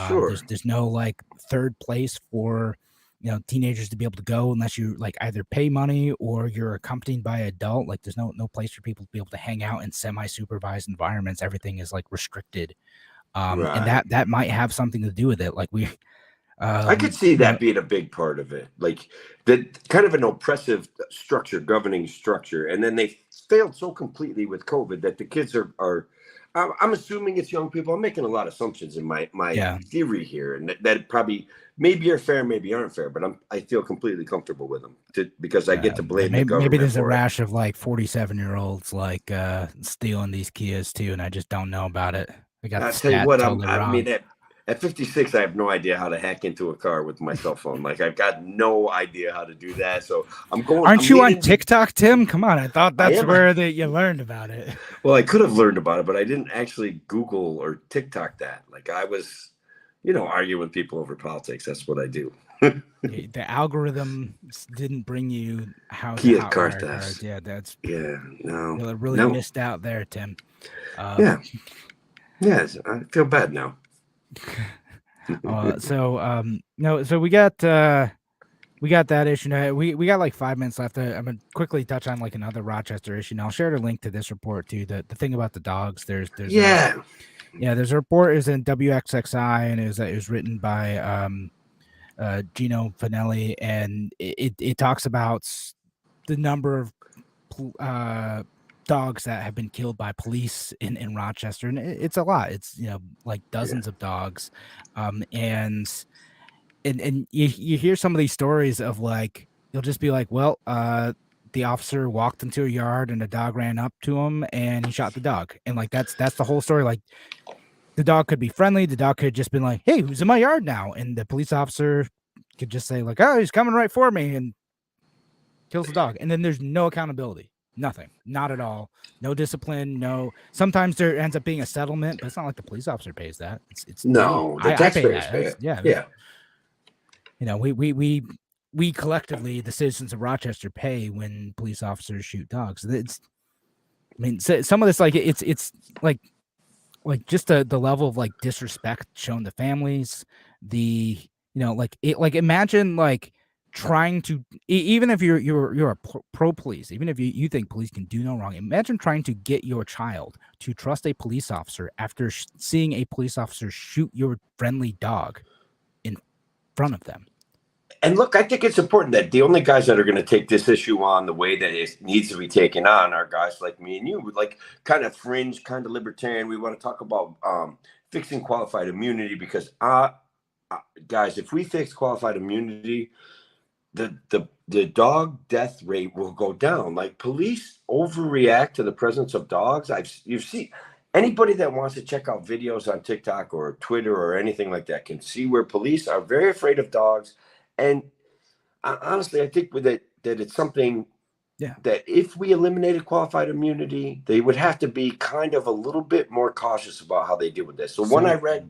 Sure. There's no like third place for, you know, teenagers to be able to go unless you like either pay money or you're accompanied by an adult. Like there's no place for people to be able to hang out in semi-supervised environments. Everything is like restricted. And Right. that might have something to do with it. Like we I could see that being a big part of it, like that kind of an oppressive structure, governing structure, and then they failed so completely with COVID that the kids are. I'm assuming it's young people. I'm making a lot of assumptions in my theory here, and that probably maybe are fair, maybe aren't fair, but I feel completely comfortable with them because I get to blame the government. Maybe there's a for it. rash of like 47-year-olds like stealing these Kias too, and I just don't know about it. I got I'll the tell you stat what, totally I wrong. mean, at 56, I have no idea how to hack into a car with my cell phone. Like, I've got no idea how to do that. So Aren't you on TikTok, Tim? Come on. I thought that's where you learned about it. Well, I could have learned about it, but I didn't actually Google or TikTok that. Like, I was, arguing with people over politics. That's what I do. The algorithm didn't bring you how Kia car theft. Yeah, that's no. You really missed out there, Tim. Yeah, I feel bad now. So we got that issue. Now, we got like 5 minutes left. I'm gonna quickly touch on like another Rochester issue. And I'll share the link to this report too. The thing about the dogs. There's there's a report is in WXXI and it was written by Gino Finelli, and it talks about the number of dogs that have been killed by police in Rochester, and it's a lot. It's like dozens of dogs, and you hear some of these stories of like you'll just be like, well, the officer walked into a yard and a dog ran up to him and he shot the dog, and like that's the whole story. Like the dog could be friendly, the dog could have just been like, hey, who's in my yard now, and the police officer could just say like, oh, he's coming right for me, and kills the dog, and then there's no accountability. Nothing, not at all. No discipline. No. Sometimes there ends up being a settlement, but it's not like the police officer pays that. It's no. The taxpayers pay it. Yeah. We collectively, the citizens of Rochester, pay when police officers shoot dogs. Some of this, like it's like just the level of like disrespect shown to families. Imagine like trying to, even if you're a pro police, even if you think police can do no wrong, imagine trying to get your child to trust a police officer after seeing a police officer shoot your friendly dog in front of them. And look, I think it's important that the only guys that are going to take this issue on the way that it needs to be taken on are guys like me and you, like kind of fringe, kind of libertarian. We want to talk about fixing qualified immunity because, guys, if we fix qualified immunity, the dog death rate will go down. Like police overreact to the presence of dogs. You've seen anybody that wants to check out videos on TikTok or Twitter or anything like that can see where police are very afraid of dogs. And honestly, I think that it's something that if we eliminated qualified immunity, they would have to be kind of a little bit more cautious about how they deal with this. So when I read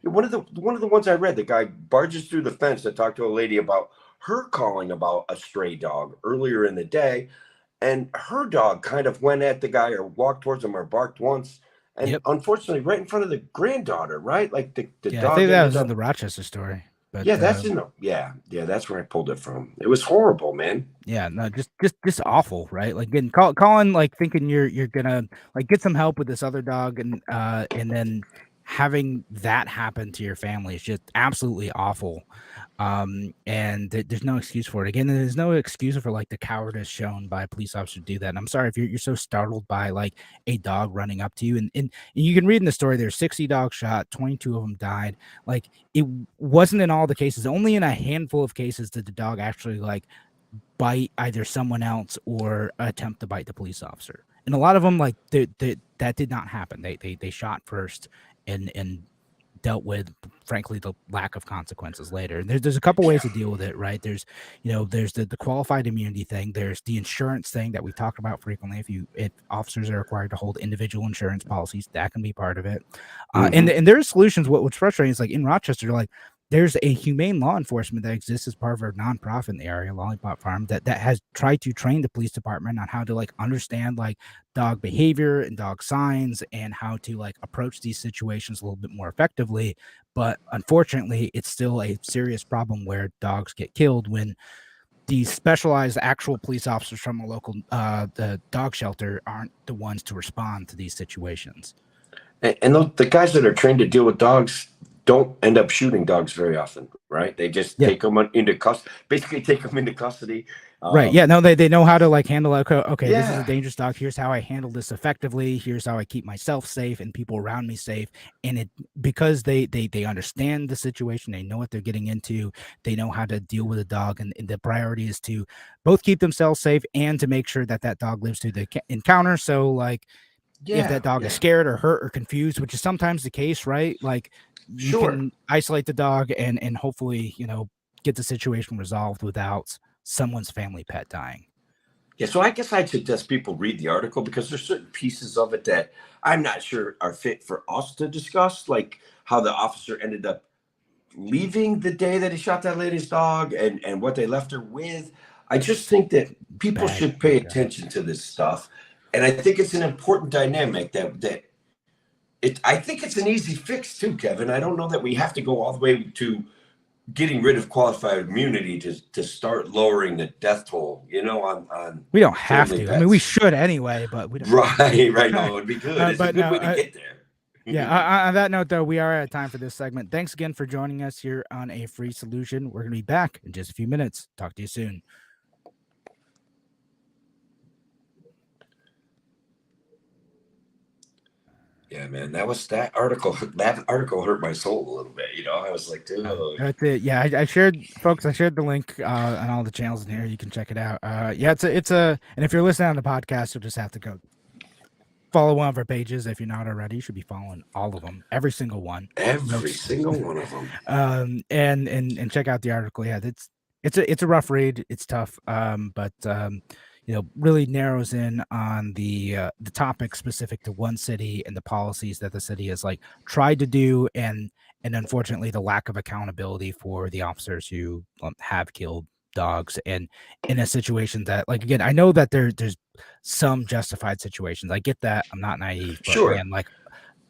one of the ones I read, the guy barges through the fence to talk to a lady about her calling about a stray dog earlier in the day, and her dog kind of went at the guy or walked towards him or barked once, And Yep. unfortunately, right in front of the granddaughter, right? Like the Yeah, dog I think that ended was in up. the Rochester story. But Yeah, that's in the yeah, that's where I pulled it from. It was horrible, man. yeah, no, just awful, right? Like getting calling, like thinking you're gonna like get some help with this other dog, and then having that happen to your family is just absolutely awful. And there's no excuse for it. Again, there's no excuse for like the cowardice shown by a police officer to do that. And I'm sorry if you're so startled by like a dog running up to you, and you can read in the story there's 60 dogs shot, 22 of them died. Like it wasn't in all the cases, only in a handful of cases did the dog actually like bite either someone else or attempt to bite the police officer. And a lot of them, like that did not happen. They shot first and dealt with, frankly, the lack of consequences later. And there's a couple ways to deal with it, right? There's there's the qualified immunity thing. There's the insurance thing that we talk about frequently. If officers are required to hold individual insurance policies, that can be part of it. And there's solutions. What's frustrating is like in Rochester, like there's a humane law enforcement that exists as part of our nonprofit in the area, Lollipop Farm, that has tried to train the police department on how to like understand like dog behavior and dog signs and how to like approach these situations a little bit more effectively. But unfortunately, it's still a serious problem where dogs get killed when these specialized actual police officers from a local the dog shelter aren't the ones to respond to these situations. And the guys that are trained to deal with dogs don't end up shooting dogs very often, right? They just take them into custody, basically take them into custody. Right. Yeah. No, they know how to like handle it. Okay, this is Yeah. a dangerous dog. Here's how I handle this effectively. Here's how I keep myself safe and people around me safe. And it because they understand the situation, they know what they're getting into, they know how to deal with a dog, and the priority is to both keep themselves safe and to make sure that dog lives through the encounter. So like if that dog is scared or hurt or confused, which is sometimes the case, right? Like you can isolate the dog and hopefully, get the situation resolved without someone's family pet dying. Yeah, so I guess I'd suggest people read the article because there's certain pieces of it that I'm not sure are fit for us to discuss, like how the officer ended up leaving the day that he shot that lady's dog and what they left her with. I just think that people should pay attention to this stuff. And I think it's an important dynamic I think it's an easy fix too, Kevin. I don't know that we have to go all the way to getting rid of qualified immunity to start lowering the death toll, on we don't have to. pets. I mean, we should anyway, but we don't. Right. No, it would be good. It's a good way to get there. Yeah. On that note, though, we are out of time for this segment. Thanks again for joining us here on A Free Solution. We're going to be back in just a few minutes. Talk to you soon. Yeah, man, that article hurt my soul a little bit. I was like, dude. That's it. Yeah, I shared the link on all the channels in here. You can check it out. Yeah, it's a, and if you're listening on the podcast, you'll just have to go follow one of our pages. If you're not already, you should be following all of them, every single one. Every single one of them. And check out the article. Yeah, it's a rough read. It's tough. But really narrows in on the topic specific to one city and the policies that the city has like tried to do, and unfortunately the lack of accountability for the officers who have killed dogs, and in a situation that, like, again, I know that there's some justified situations. I get that. I'm not naive, but sure. Man, like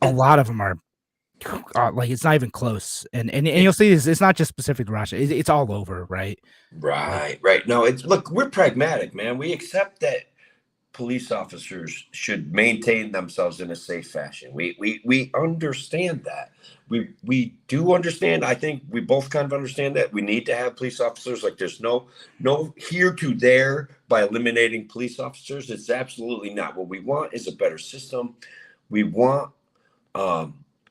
a lot of them are like it's not even close, and you'll see it's not just specific to Russia. It's all over, right? Right. No, look, we're pragmatic, man. We accept that police officers should maintain themselves in a safe fashion. We understand that. We do understand. I think we both kind of understand that we need to have police officers. Like there's no here to there by eliminating police officers. It's absolutely not. What we want is a better system. We want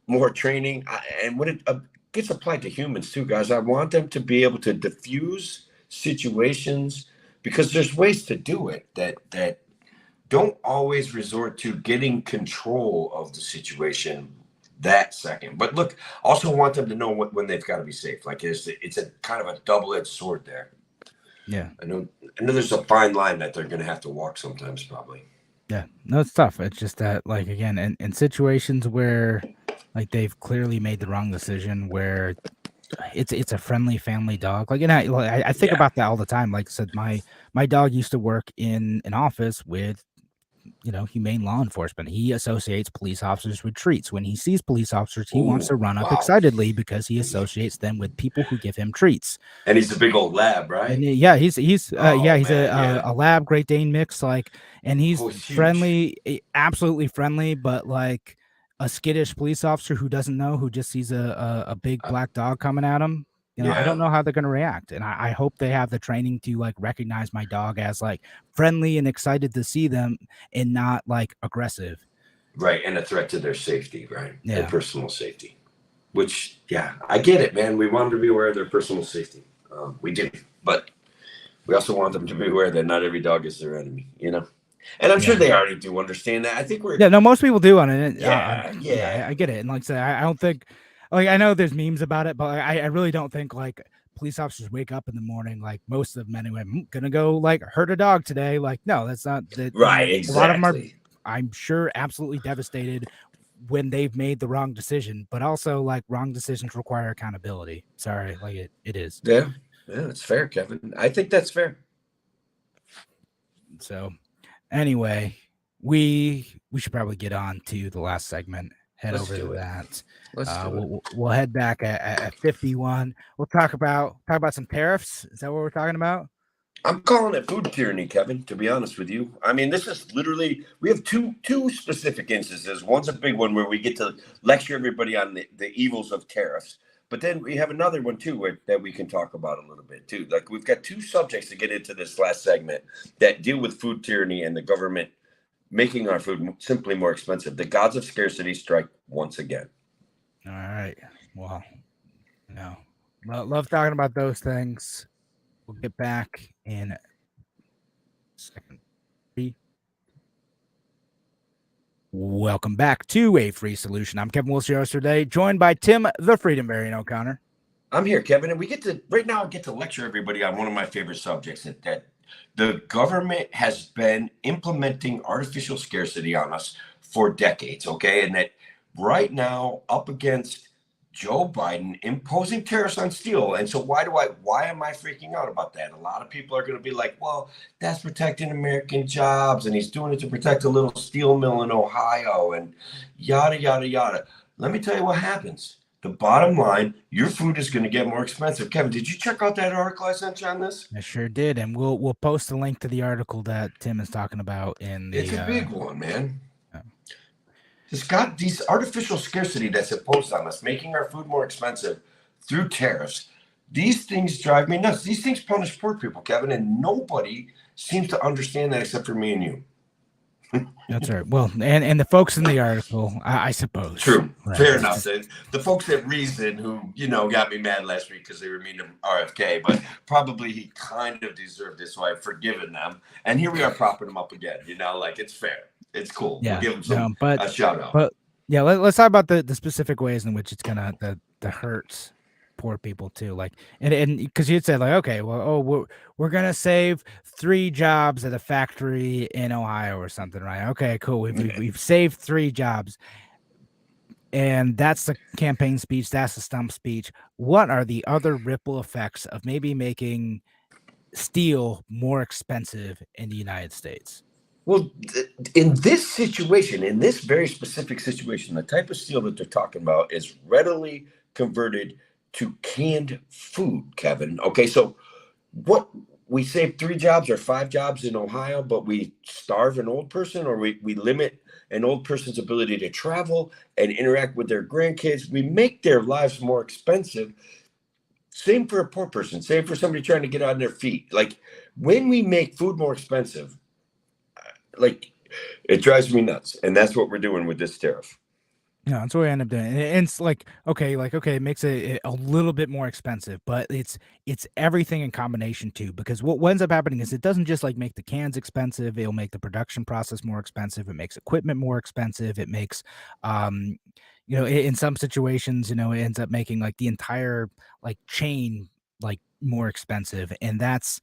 more training, and when it gets applied to humans too, guys, I want them to be able to diffuse situations, because there's ways to do it that don't always resort to getting control of the situation that second. But look, also want them to know when they've got to be safe. Like it's a kind of a double-edged sword there. Yeah, I know there's a fine line that they're going to have to walk sometimes, probably. Yeah, no, it's tough. It's just that, like, again, in situations where like they've clearly made the wrong decision, where it's a friendly family dog. Like, and I think about that all the time. Like I said, my dog used to work in an office with humane law enforcement. He associates police officers with treats. When he sees police officers, he wants to Ooh, run up wow. excitedly because he associates them with people who give him treats. And he's a big old lab, right? And he's he's man, a lab Great Dane mix, like, and he's Oh, it's huge. friendly, absolutely friendly, but like a skittish police officer who doesn't know, who just sees a big black dog coming at him. I don't know how they're going to react. And I hope they have the training to like recognize my dog as like friendly and excited to see them and not like aggressive. Right. And a threat to their safety, right? Yeah. And personal safety, which, I get it, man. We want them to be aware of their personal safety. We do. But we also want them to be aware that not every dog is their enemy, And I'm sure they already do understand that. I think most people do on it. Yeah. I get it. And like I say, I don't think, like, I know there's memes about it, but I really don't think like police officers wake up in the morning, like most of them anyway, gonna go like hurt a dog today. Like, no, that's not the right. Exactly. A lot of them are, I'm sure, absolutely devastated when they've made the wrong decision, but also like wrong decisions require accountability. Sorry, like it is. Yeah, it's fair, Kevin. I think that's fair. So anyway, we should probably get on to the last segment. Let's over to that. We'll head back at 51. We'll talk about some tariffs. Is that what we're talking about? I'm calling it food tyranny, Kevin, to be honest with you. I mean, this is literally, we have two specific instances. One's a big one where we get to lecture everybody on the evils of tariffs. But then we have another one, too, that we can talk about a little bit, too. Like, we've got two subjects to get into this last segment that deal with food tyranny and the government making our food simply more expensive. The gods of scarcity strike once again. All right. Well, love talking about those things. We'll get back in a second. Welcome back to A Free Solution. I'm Kevin Wilson, your host today, joined by Tim the Freedom Varian O'Connor. I'm here, Kevin, and we get to lecture everybody on one of my favorite subjects, that the government has been implementing artificial scarcity on us for decades, okay? And that right now, up against Joe Biden imposing tariffs on steel. And so why am I freaking out about that? A lot of people are going to be like, well, that's protecting American jobs, and he's doing it to protect a little steel mill in Ohio, and yada, yada, yada. Let me tell you what happens. The bottom line, your food is going to get more expensive. Kevin, did you check out that article I sent you on this? I sure did, and we'll post a link to the article that Tim is talking about in the. It's a big one, man. Yeah. It's got these artificial scarcity that's imposed on us, making our food more expensive through tariffs. These things drive me nuts. These things punish poor people, Kevin, and nobody seems to understand that except for me and you. That's right. Well, and the folks in the article, I suppose. True. Right. Fair enough. The folks at Reason who, got me mad last week because they were mean to RFK, but probably he kind of deserved it, so I've forgiven them. And here we are propping them up again. Like, it's fair. It's cool. Yeah. We'll give them a shout out. But yeah, let's talk about the specific ways in which it's gonna the hurt poor people too. Like, and because you'd say like, okay, well, we're gonna save 3 jobs at a factory in Ohio or something, right? Okay, cool. We've saved 3 jobs, and that's the campaign speech. That's the stump speech. What are the other ripple effects of maybe making steel more expensive in the United States? Well, in this situation, in this very specific situation, the type of steel that they're talking about is readily converted to canned food, Kevin. Okay, so what, we save 3 jobs or 5 jobs in Ohio, but we starve an old person, or we limit an old person's ability to travel and interact with their grandkids. We make their lives more expensive. Same for a poor person, same for somebody trying to get on their feet. Like, when we make food more expensive, like, it drives me nuts. And that's what we're doing with this tariff. No, that's what we end up doing. And it's like, okay, it makes it a little bit more expensive, but it's everything in combination too, because what ends up happening is it doesn't just like make the cans expensive. It'll make the production process more expensive. It makes equipment more expensive. It makes, in some situations, it ends up making like the entire like chain like more expensive. And that's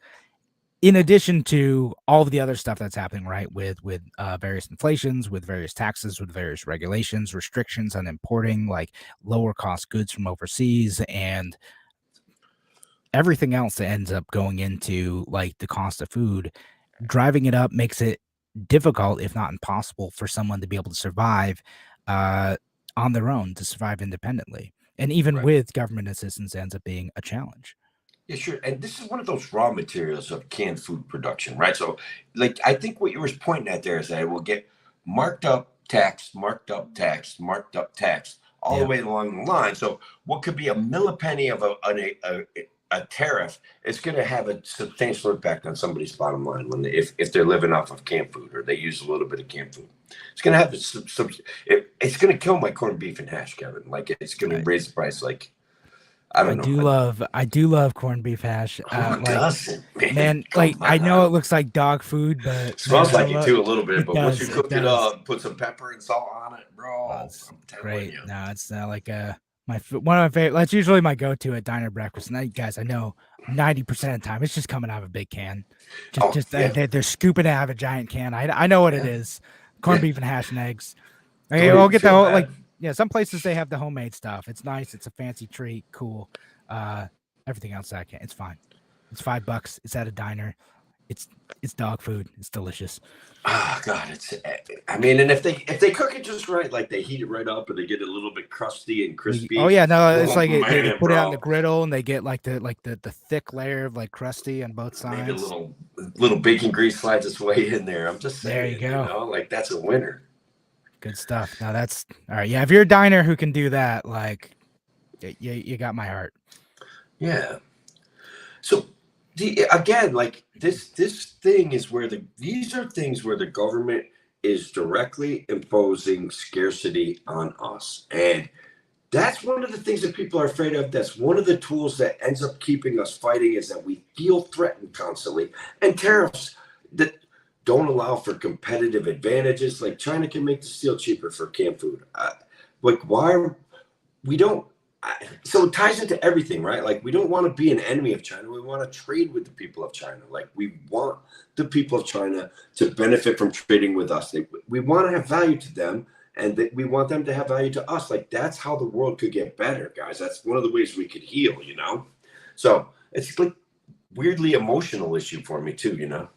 in addition to all of the other stuff that's happening, right, with various inflations, with various taxes, with various regulations, restrictions on importing like lower cost goods from overseas, and everything else that ends up going into like the cost of food, driving it up makes it difficult, if not impossible, for someone to be able to survive on their own, to survive independently. And even with government assistance, ends up being a challenge. Yeah, sure. And this is one of those raw materials of canned food production, right? So, like, I think what you were pointing at there is that it will get marked up, taxed, marked up, taxed, marked up, taxed, all the way along the line. So, what could be a millipenny of a tariff is going to have a substantial impact on somebody's bottom line when if they're living off of canned food or they use a little bit of canned food. It's going to have it's going to kill my corned beef and hash, Kevin. Like, it's going to raise the price. Like, I don't know. I do love corned beef hash. Who doesn't, man, like, I know it looks like dog food, but it smells like it too a little bit. But does, once you cook it up, put some pepper and salt on it, bro. It's great. No, it's not like one of my favorite. That's usually my go-to at diner breakfast. And guys, I know 90% of the time it's just coming out of a big can. They're scooping it out of a giant can. I know what it is. Corned beef and hash and eggs. Okay, I'll get the whole like. Yeah, some places they have the homemade stuff. It's nice. It's a fancy treat. Cool. Everything else I can't. It's fine. It's $5. It's at a diner. It's dog food. It's delicious. Oh God, I mean, and if they cook it just right, like they heat it right up, or they get it a little bit crusty and crispy. Oh yeah, no, it's like they put it on the griddle and they get like the thick layer of like crusty on both sides. Maybe a little bacon grease slides its way in there. I'm just saying. There you go. You know, like that's a winner. Good stuff. Now that's all right. Yeah, if you're a diner who can do that, like, you got my heart. Yeah. So, again, like this thing is where these are things where the government is directly imposing scarcity on us, and that's one of the things that people are afraid of. That's one of the tools that ends up keeping us fighting, is that we feel threatened constantly, and tariffs that don't allow for competitive advantages. Like China can make the steel cheaper for canned food. Like why we don't? So it ties into everything, right? Like we don't want to be an enemy of China. We want to trade with the people of China. Like we want the people of China to benefit from trading with us. We want to have value to them, and we want them to have value to us. Like that's how the world could get better, guys. That's one of the ways we could heal, you know? So it's like weirdly emotional issue for me too, you know?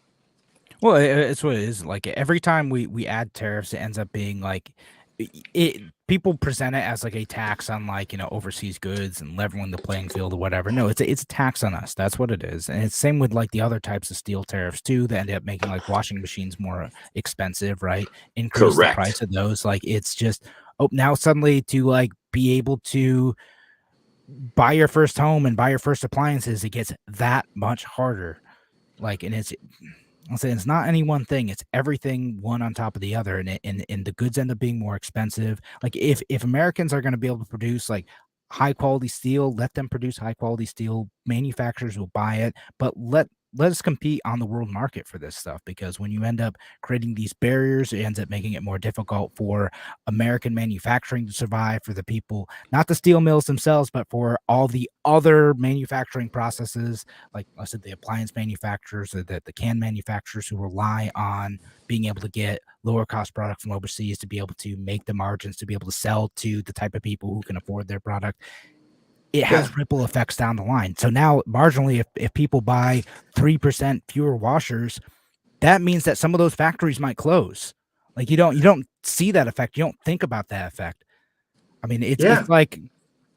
Well, it's what it is. Like every time we add tariffs, it ends up being like people present it as like a tax on like, overseas goods and leveling the playing field or whatever. No, it's a tax on us. That's what it is. And it's same with like the other types of steel tariffs too, that end up making like washing machines more expensive, right? Increase the price of those. Like it's just now suddenly to like be able to buy your first home and buy your first appliances, it gets that much harder. Like, and I'll say it's not any one thing. It's everything one on top of the other. And the goods end up being more expensive. Like if Americans are going to be able to produce like high quality steel, let them produce high quality steel. Manufacturers will buy it, but let us compete on the world market for this stuff, because when you end up creating these barriers, it ends up making it more difficult for American manufacturing to survive, for the people, not the steel mills themselves, but for all the other manufacturing processes, like I said, the appliance manufacturers or the can manufacturers who rely on being able to get lower cost product from overseas to be able to make the margins to be able to sell to the type of people who can afford their product. It has ripple effects down the line. So now marginally, if people buy 3% fewer washers, that means that some of those factories might close. Like you don't see that effect. You don't think about that effect. I mean, it's like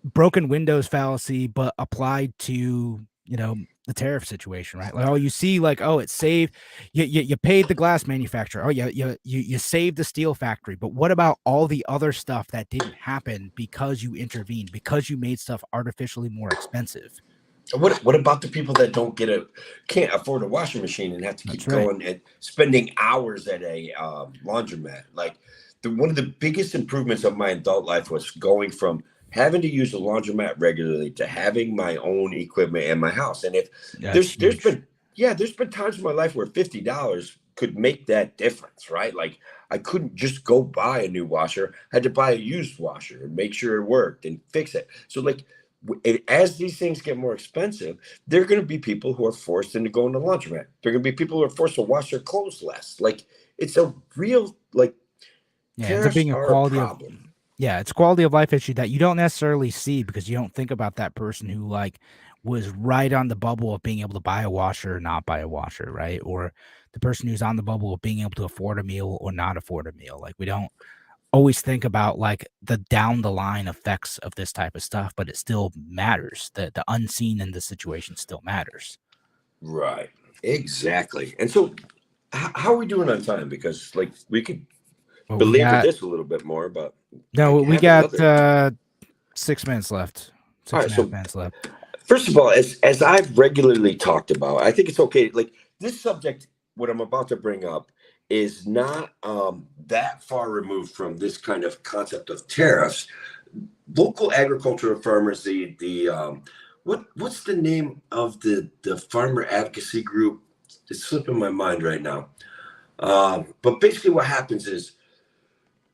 broken windows fallacy, but applied to, the tariff situation, right? Like, you see like, it saved you paid the glass manufacturer. You saved the steel factory. But what about all the other stuff that didn't happen because you intervened, because you made stuff artificially more expensive? What about the people that can't afford a washing machine and have to keep going and spending hours at a laundromat? Like one of the biggest improvements of my adult life was going from having to use a laundromat regularly to having my own equipment in my house. And if there's been times in my life where $50 could make that difference, right? Like I couldn't just go buy a new washer. I had to buy a used washer and make sure it worked and fix it. So like as these things get more expensive, there are going to be people who are forced into going to the laundromat. There are going to be people who are forced to wash their clothes less. Like it's a real, like, it's being a quality of Yeah, it's a quality of life issue that you don't necessarily see because you don't think about that person who like was right on the bubble of being able to buy a washer or not buy a washer, right? Or the person who's on the bubble of being able to afford a meal or not afford a meal. Like we don't always think about like the down the line effects of this type of stuff, but it still matters. The unseen in the situation still matters. Right. Exactly. And so how are we doing on time? Because like we could But belabor this a little bit more, but we got 6 minutes left. All right, 6.5 minutes left. First of all, as I've regularly talked about, I think it's okay. Like this subject, what I'm about to bring up is not that far removed from this kind of concept of tariffs. Local agricultural farmers, what's the name of the farmer advocacy group? It's slipping my mind right now. But basically what happens is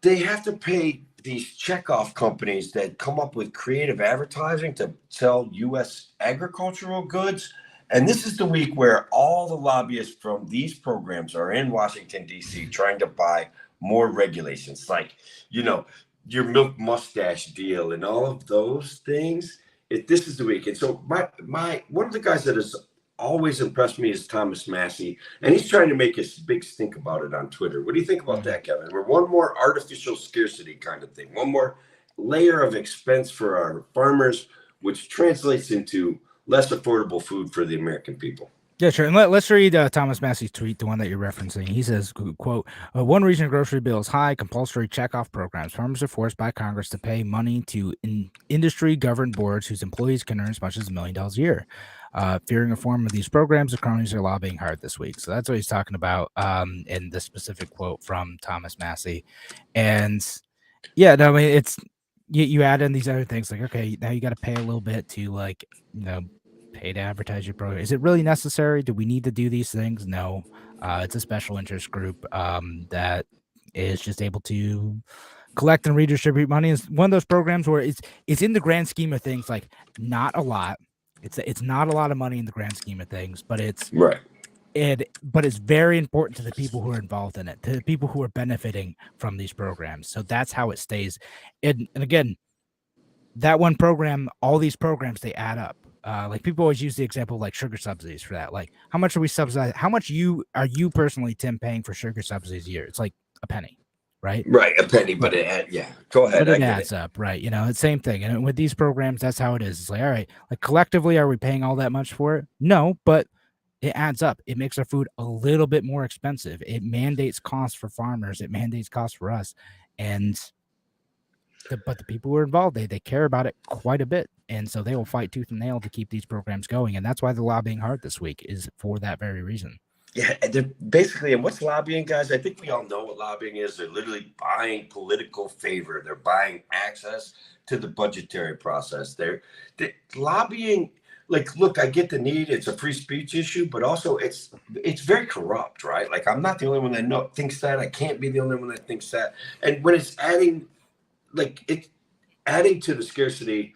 they have to pay these checkoff companies that come up with creative advertising to sell U.S. agricultural goods. And this is the week where all the lobbyists from these programs are in Washington, D.C. trying to buy more regulations, like, your milk mustache deal and all of those things. This is the week. And so my one of the guys that has always impressed me is Thomas Massey, and he's trying to make a big stink about it on Twitter. What do you think about that, Kevin? We're one more artificial scarcity kind of thing, one more layer of expense for our farmers, which translates into less affordable food for the American people. Yeah, sure. And let's read Thomas Massey's tweet, the one that you're referencing. He says, quote, one reason the grocery bill is high, compulsory checkoff programs. Farmers are forced by Congress to pay money to industry-governed boards whose employees can earn as much as $1 million a year. Fearing reform of these programs, the cronies are lobbying hard this week. So that's what he's talking about in the specific quote from Thomas Massey. And yeah, no, I mean, it's you add in these other things like, okay, now you got to pay a little bit to like, pay to advertise your program. Is it really necessary? Do we need to do these things? No. It's a special interest group that is just able to collect and redistribute money. It's one of those programs where it's in the grand scheme of things, like not a lot. It's not a lot of money in the grand scheme of things, but it's right. But it's very important to the people who are involved in it, to the people who are benefiting from these programs. So that's how it stays. And again, that one program, all these programs, they add up. Like people always use the example of like sugar subsidies for that. Like how much are we subsidizing? How much are you personally, Tim, paying for sugar subsidies a year? It's like a penny, right? Right, a penny, but go ahead. But it adds up, right? It's the same thing. And with these programs, that's how it is. It's like, all right, like collectively, are we paying all that much for it? No, but it adds up. It makes our food a little bit more expensive. It mandates costs for farmers. It mandates costs for us. And but the people who are involved, they care about it quite a bit. And so they will fight tooth and nail to keep these programs going. And that's why they're lobbying hard this week, is for that very reason. Yeah, they're basically, and what's lobbying, guys? I think we all know what lobbying is. They're literally buying political favor. They're buying access to the budgetary process. They're lobbying. Like, look, I get the need. It's a free speech issue, but also it's very corrupt, right? Like, I'm not the only one that thinks that. I can't be the only one that thinks that. And when it's adding to the scarcity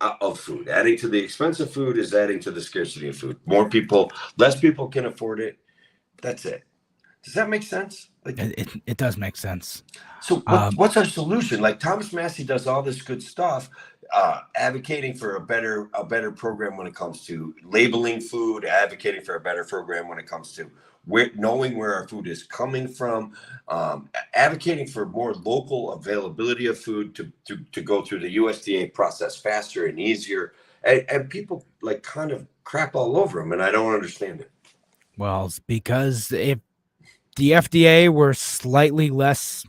of food, adding to the expense of food is adding to the scarcity of food. Less people can afford it. That's it. Does that make sense? Like, it does make sense. So what's our solution? Like Thomas Massey does all this good stuff, advocating for a better program when it comes to labeling food, advocating for a better program when it comes to knowing where our food is coming from, advocating for more local availability of food to go through the USDA process faster and easier. And people like kind of crap all over him, and I don't understand it. Well, it's because if the FDA were slightly less,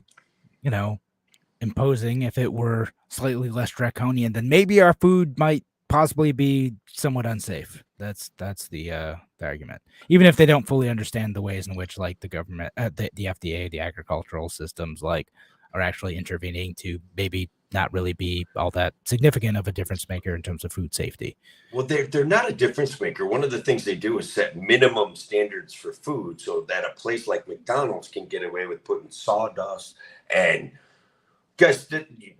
imposing, if it were slightly less draconian, then maybe our food might possibly be somewhat unsafe. That's the argument. Even if they don't fully understand the ways in which, like, the government, the FDA, the agricultural systems, like, are actually intervening to maybe not really be all that significant of a difference maker in terms of food safety. Well, they're not a difference maker. One of the things they do is set minimum standards for food so that a place like McDonald's can get away with putting sawdust. And guys,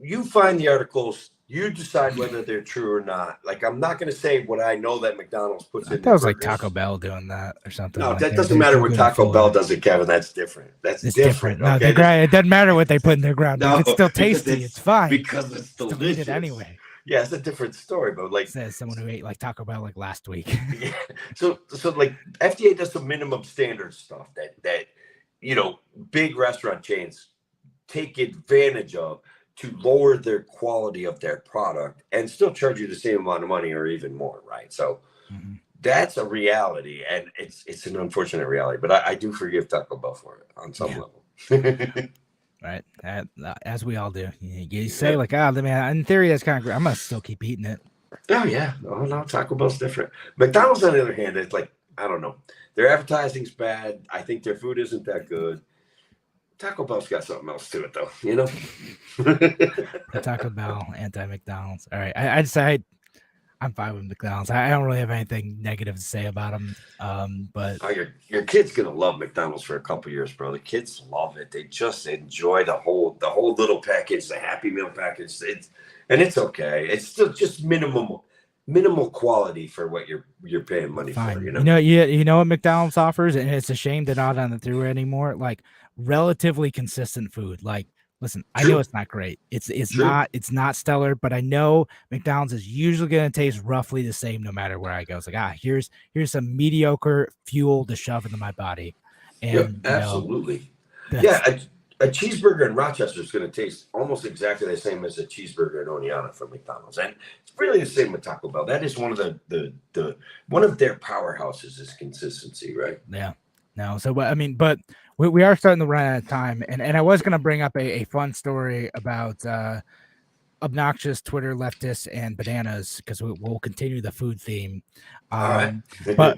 you find the articles You decide whether they're true or not. Like, I'm not going to say what I know that McDonald's puts in. That was like Taco Bell doing that or something. No, like that doesn't matter what Taco Bell does it, Kevin. That's different. It's different. No, Okay? it doesn't matter what they put in their ground. No, It's still tasty. It's fine. because it's delicious. Eat it anyway. Yeah, it's a different story, but like says someone who ate like Taco Bell like last week. Yeah. So like FDA does some minimum standard stuff that big restaurant chains take advantage of to lower their quality of their product and still charge you the same amount of money or even more, right? So that's a reality, and it's an unfortunate reality. But I do forgive Taco Bell for it on some level. Right, as we all do. You say like, man, in theory that's kind of great. I'm gonna still keep eating it. Oh yeah, no, Taco Bell's different. McDonald's, on the other hand, it's like, I don't know, their advertising's bad. I think their food isn't that good. Taco Bell's got something else to it, though. The Taco Bell, anti-McDonald's. All right, I decided I'm fine with McDonald's. I don't really have anything negative to say about them. But your kid's gonna love McDonald's for a couple years, bro. The kids love it. They just enjoy the whole little package, the Happy Meal package. It's okay. It's still just minimal quality for what you're paying money for. You know what McDonald's offers, and it's a shame they're not on the throughway anymore. Like relatively consistent food. Like, listen, I know it's not great. It's not stellar, but I know McDonald's is usually going to taste roughly the same no matter where I go. It's like, here's some mediocre fuel to shove into my body. And absolutely. A cheeseburger in Rochester is going to taste almost exactly the same as a cheeseburger in Oneonta from McDonald's, and it's really the same with Taco Bell. That is one of the one of their powerhouses is consistency, right? Yeah. No, so but we are starting to run out of time, and I was going to bring up a fun story about obnoxious Twitter leftists and bananas, because we'll continue the food theme. All right.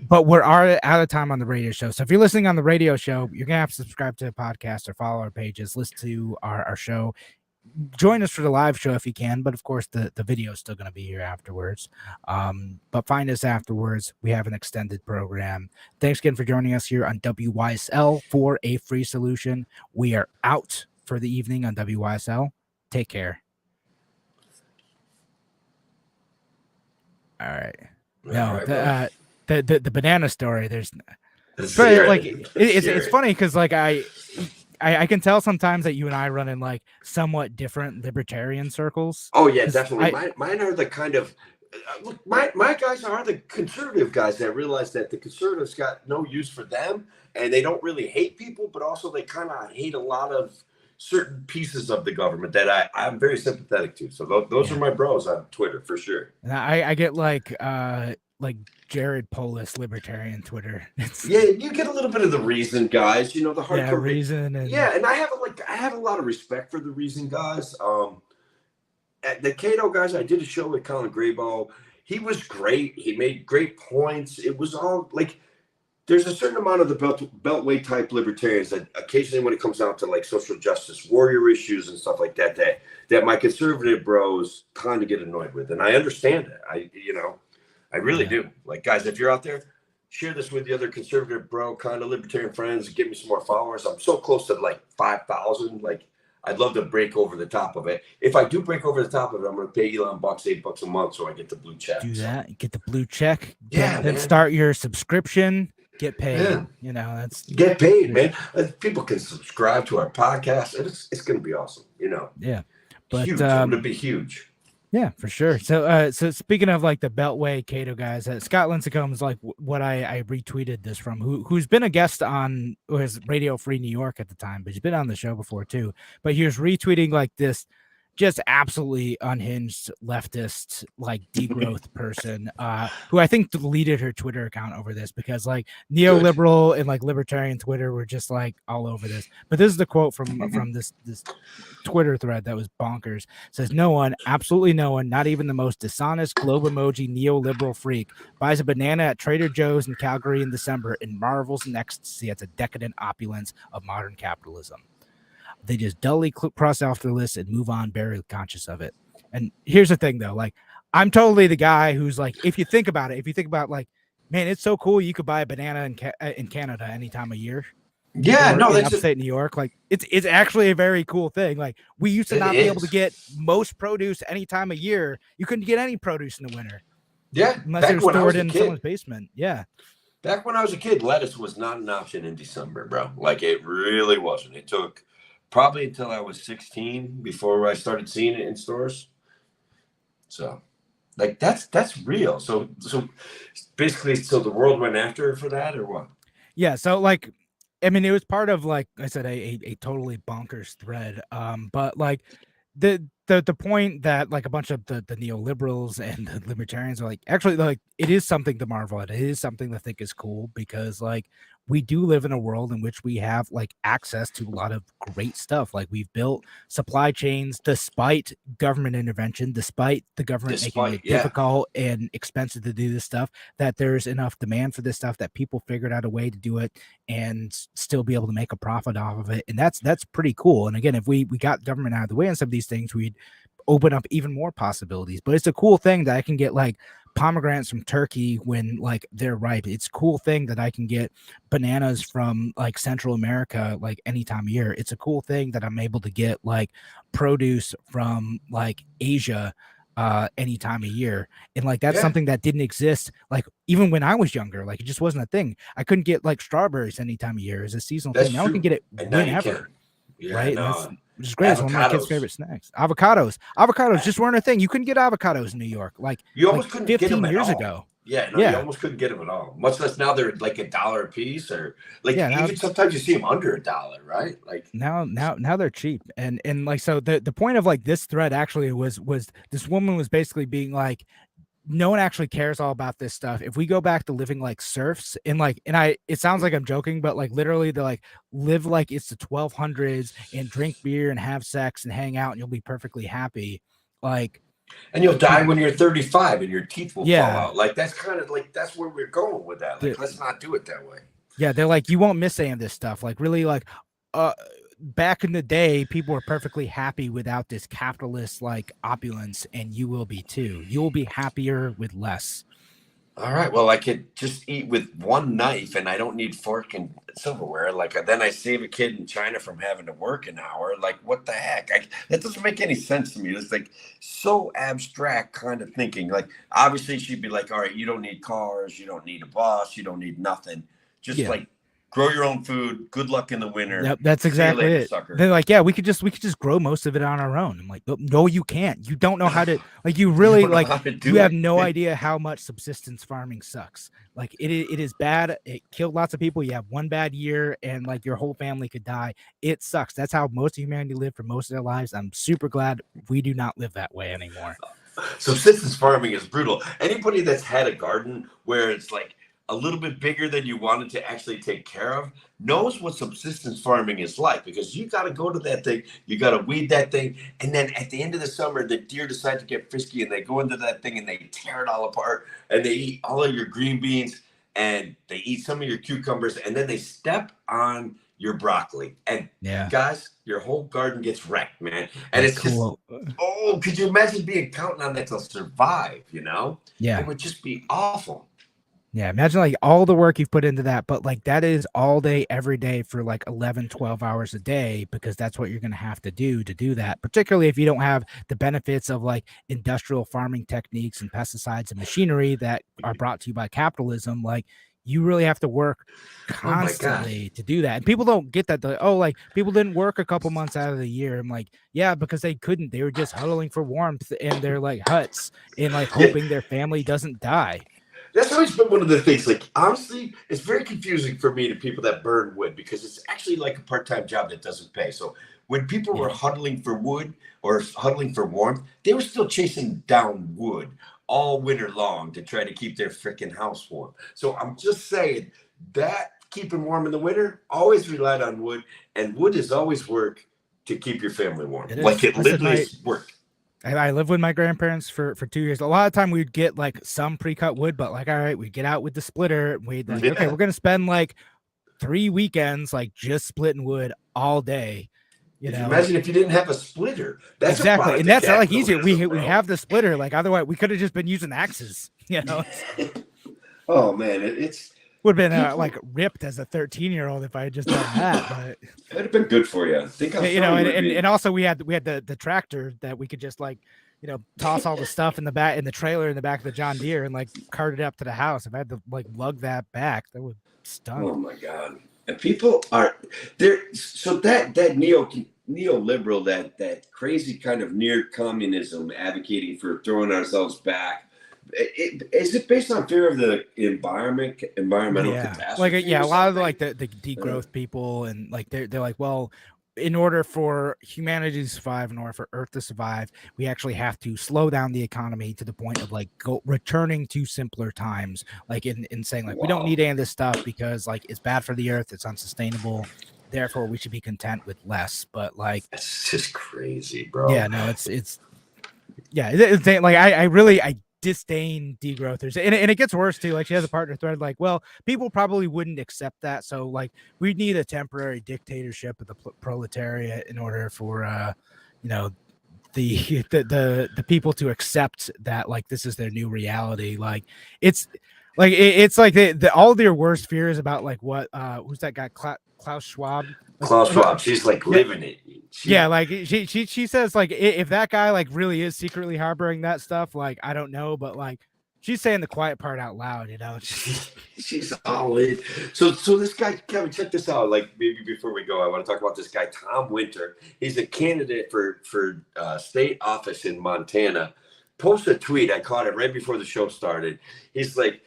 but we're out of time on the radio show. So if you're listening on the radio show, you're gonna have to subscribe to the podcast or follow our pages, listen to our show. Join us for the live show if you can, but of course the video is still going to be here afterwards. But find us afterwards. We have an extended program. Thanks again for joining us here on WYSL for a free solution. We are out for the evening on WYSL. Take care. All right. The banana story. It's funny because like I can tell sometimes that you and I run in like somewhat different libertarian circles. Oh yeah, definitely. Mine are the kind of look. My guys are the conservative guys that realize that the conservatives got no use for them, and they don't really hate people, but also they kind of hate a lot of certain pieces of the government that I'm very sympathetic to. So those are my bros on Twitter for sure. And I get like Jared Polis libertarian Twitter. You get a little bit of the Reason guys, the hardcore Reason, and and I have a lot of respect for the Reason guys. At the Cato guys, I did a show with Colin Graybo. He was great. He made great points. It was all like, there's a certain amount of the beltway type libertarians that occasionally, when it comes down to like social justice warrior issues and stuff like that my conservative bros kind of get annoyed with, and I understand it. I really do. Like, guys, if you're out there, share this with the other conservative bro kind of libertarian friends. Give me some more followers. I'm so close to like 5,000. Like, I'd love to break over the top of it. If I do break over the top of it, I'm going to pay Elon $8 a month so I get the blue check. Do that. Get the blue check. Then start your subscription. Get paid. Yeah. Get paid, man. People can subscribe to our podcast. It's going to be awesome. Yeah, but huge. It's going to be huge. Yeah, for sure. So speaking of like the Beltway Cato guys, Scott Lincecum is like what I retweeted this from, who's been a guest on his Radio Free New York at the time, but he's been on the show before too. But he was retweeting like this just absolutely unhinged leftist, like degrowth person, who I think deleted her Twitter account over this, because like neoliberal and like libertarian Twitter were just like all over this. But this is the quote from this Twitter thread that was bonkers. It says, "No one, absolutely no one, not even the most dishonest globe emoji neoliberal freak, buys a banana at Trader Joe's in Calgary in December and marvels in ecstasy at the decadent opulence of modern capitalism. They just dully cross off the list and move on, barely conscious of it." And here's the thing, though. Like, I'm totally the guy who's like, if you think about like, man, it's so cool you could buy a banana in Canada any time of year. Yeah, or no, in that's upstate New York. Like it's actually a very cool thing. Like we used to not be able to get most produce any time of year. You couldn't get any produce in the winter unless it was stored in someone's basement. Yeah. Back when I was a kid, lettuce was not an option in December, bro. Like it really wasn't. It took probably until I was 16 before I started seeing it in stores. So like that's real. So basically, so the world went after her for that or what? Yeah. So like, I mean, it was part of, like I said, a totally bonkers thread. But like the point that like a bunch of the neoliberals and the libertarians are like, actually, like it is something to marvel at. It is something to think is cool because like we do live in a world in which we have like access to a lot of great stuff. Like we've built supply chains despite government intervention, despite the government making it difficult and expensive to do this stuff, that there's enough demand for this stuff that people figured out a way to do it and still be able to make a profit off of it. And that's pretty cool. And again, if we got government out of the way on some of these things, we'd open up even more possibilities. But it's a cool thing that I can get like pomegranates from Turkey when like they're ripe. It's a cool thing that I can get bananas from like Central America like any time of year. It's a cool thing that I'm able to get like produce from like Asia any time of year. And like that's something that didn't exist like even when I was younger. Like it just wasn't a thing. I couldn't get like strawberries any time of year as a seasonal thing. Now I can get it whenever. Right? No. Which is great. It's one of my kids' favorite snacks. Avocados just weren't a thing. You couldn't get avocados in New York like you almost couldn't 15 get them years ago. You almost couldn't get them at all. Much less now they're like $1 a piece, or like even sometimes you see them under $1, right? Like now they're cheap. And like so the point of like this thread actually was this woman was basically being like, no one actually cares all about this stuff. If we go back to living like serfs and it sounds like I'm joking, but like literally they like live like it's the 1200s and drink beer and have sex and hang out and you'll be perfectly happy. Like, and you'll die when you're 35 and your teeth will fall out. Like that's kind of like that's where we're going with that. Like let's not do it that way. Yeah, they're like, you won't miss any of this stuff. Like really like back in the day, people were perfectly happy without this capitalist like opulence, and you will be too. You will be happier with less. All right. Well, I could just eat with one knife, and I don't need fork and silverware. Like then I save a kid in China from having to work an hour. Like what the heck? That doesn't make any sense to me. It's like so abstract kind of thinking. Like obviously she'd be like, all right, you don't need cars, you don't need a bus, you don't need nothing. Just like grow your own food. Good luck in the winter. Yep, that's exactly it. Sucker. They're like, yeah, we could just grow most of it on our own. I'm like, no, you can't. You don't know how to. Like, you really like. You have no idea how much subsistence farming sucks. Like, it is bad. It killed lots of people. You have one bad year, and like your whole family could die. It sucks. That's how most of humanity lived for most of their lives. I'm super glad we do not live that way anymore. Subsistence farming is brutal. Anybody that's had a garden where it's like a little bit bigger than you wanted to actually take care of knows what subsistence farming is like, because you got to go to that thing, you got to weed that thing, and then at the end of the summer the deer decide to get frisky and they go into that thing and they tear it all apart and they eat all of your green beans and they eat some of your cucumbers and then they step on your broccoli and guys, your whole garden gets wrecked, man. And it's cool. Just could you imagine counting on that to survive? It would just be awful. Yeah, imagine like all the work you've put into that, but like that is all day, every day for like 11, 12 hours a day, because that's what you're going to have to do that, particularly if you don't have the benefits of like industrial farming techniques and pesticides and machinery that are brought to you by capitalism. Like you really have to work constantly to do that. And people don't get that. Like people didn't work a couple months out of the year. I'm like, yeah, because they couldn't. They were just huddling for warmth in their like huts and like hoping their family doesn't die. That's always been one of the things. Like, honestly, it's very confusing for me to people that burn wood, because it's actually like a part-time job that doesn't pay. So when people were huddling for wood or huddling for warmth, they were still chasing down wood all winter long to try to keep their freaking house warm. So I'm just saying that keeping warm in the winter always relied on wood, and wood is always work to keep your family warm. Like it literally is work. I lived with my grandparents for 2 years. A lot of time we'd get like some pre-cut wood, but like, all right, we'd get out with the splitter. We'd like, okay, we're going to spend like 3 weekends, like just splitting wood all day. You know? Imagine if you didn't have a splitter. That's exactly. And that's not like easier. We have the splitter. Like otherwise we could have just been using axes, Oh man. It's Would have been like ripped as a 13-year-old if I had just done that, but That'd have been good for you. Think how you know, fun it would be. and also we had the tractor that we could just like, you know, toss all the stuff in the trailer in the back of the John Deere and like cart it up to the house. If I had to like lug that back, that would stun. Oh my God. And people are there. So that neoliberal, that crazy kind of near communism advocating for throwing ourselves back. Is it based on fear of the environmental catastrophe? Like a lot of like the degrowth people, and like they're like, well, in order for humanity to survive, in order for Earth to survive, we actually have to slow down the economy to the point of like returning to simpler times, like in saying like we don't need any of this stuff because like it's bad for the Earth, it's unsustainable, therefore we should be content with less. But like that's just crazy, bro. Yeah, no, it's like I disdain degrowthers, and it gets worse too. Like she has a partner thread like, well, people probably wouldn't accept that, so like we need a temporary dictatorship of the proletariat in order for you know, the people to accept that like this is their new reality. Like it's like all their worst fears about like what who's that guy Klaus Schwab. Klaus Schwab, she's like living it. Like she says like if that guy like really is secretly harboring that stuff, like I don't know, but like she's saying the quiet part out loud, you know. She's all in. So this guy, Kevin, check this out. Like maybe before we go, I want to talk about this guy, Tom Winter. He's a candidate for state office in Montana. Post a tweet. I caught it right before the show started. He's like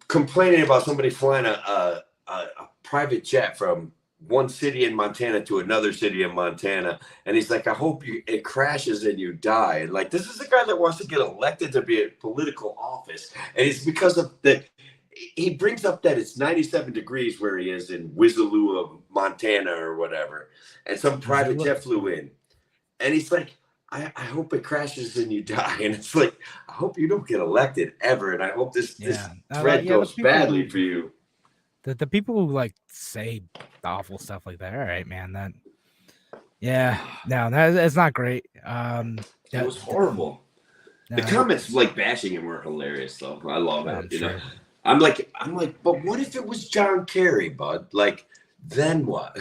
complaining about somebody flying a private jet from one city in Montana to another city in Montana, and he's like, I hope it crashes and you die. And like, this is a guy that wants to get elected to be a political office, and it's because of he brings up that it's 97 degrees where he is in Wisalua, Montana or whatever, and some private jet flew in, and he's like, I hope it crashes and you die. And it's like, I hope you don't get elected ever, and I hope this thread goes badly for you. The people who like say awful stuff like that, all right, man, that's not great. It was horrible. The comments like bashing him were hilarious though. I love it. You know, I'm like, but what if it was John Kerry, bud? Like, then what?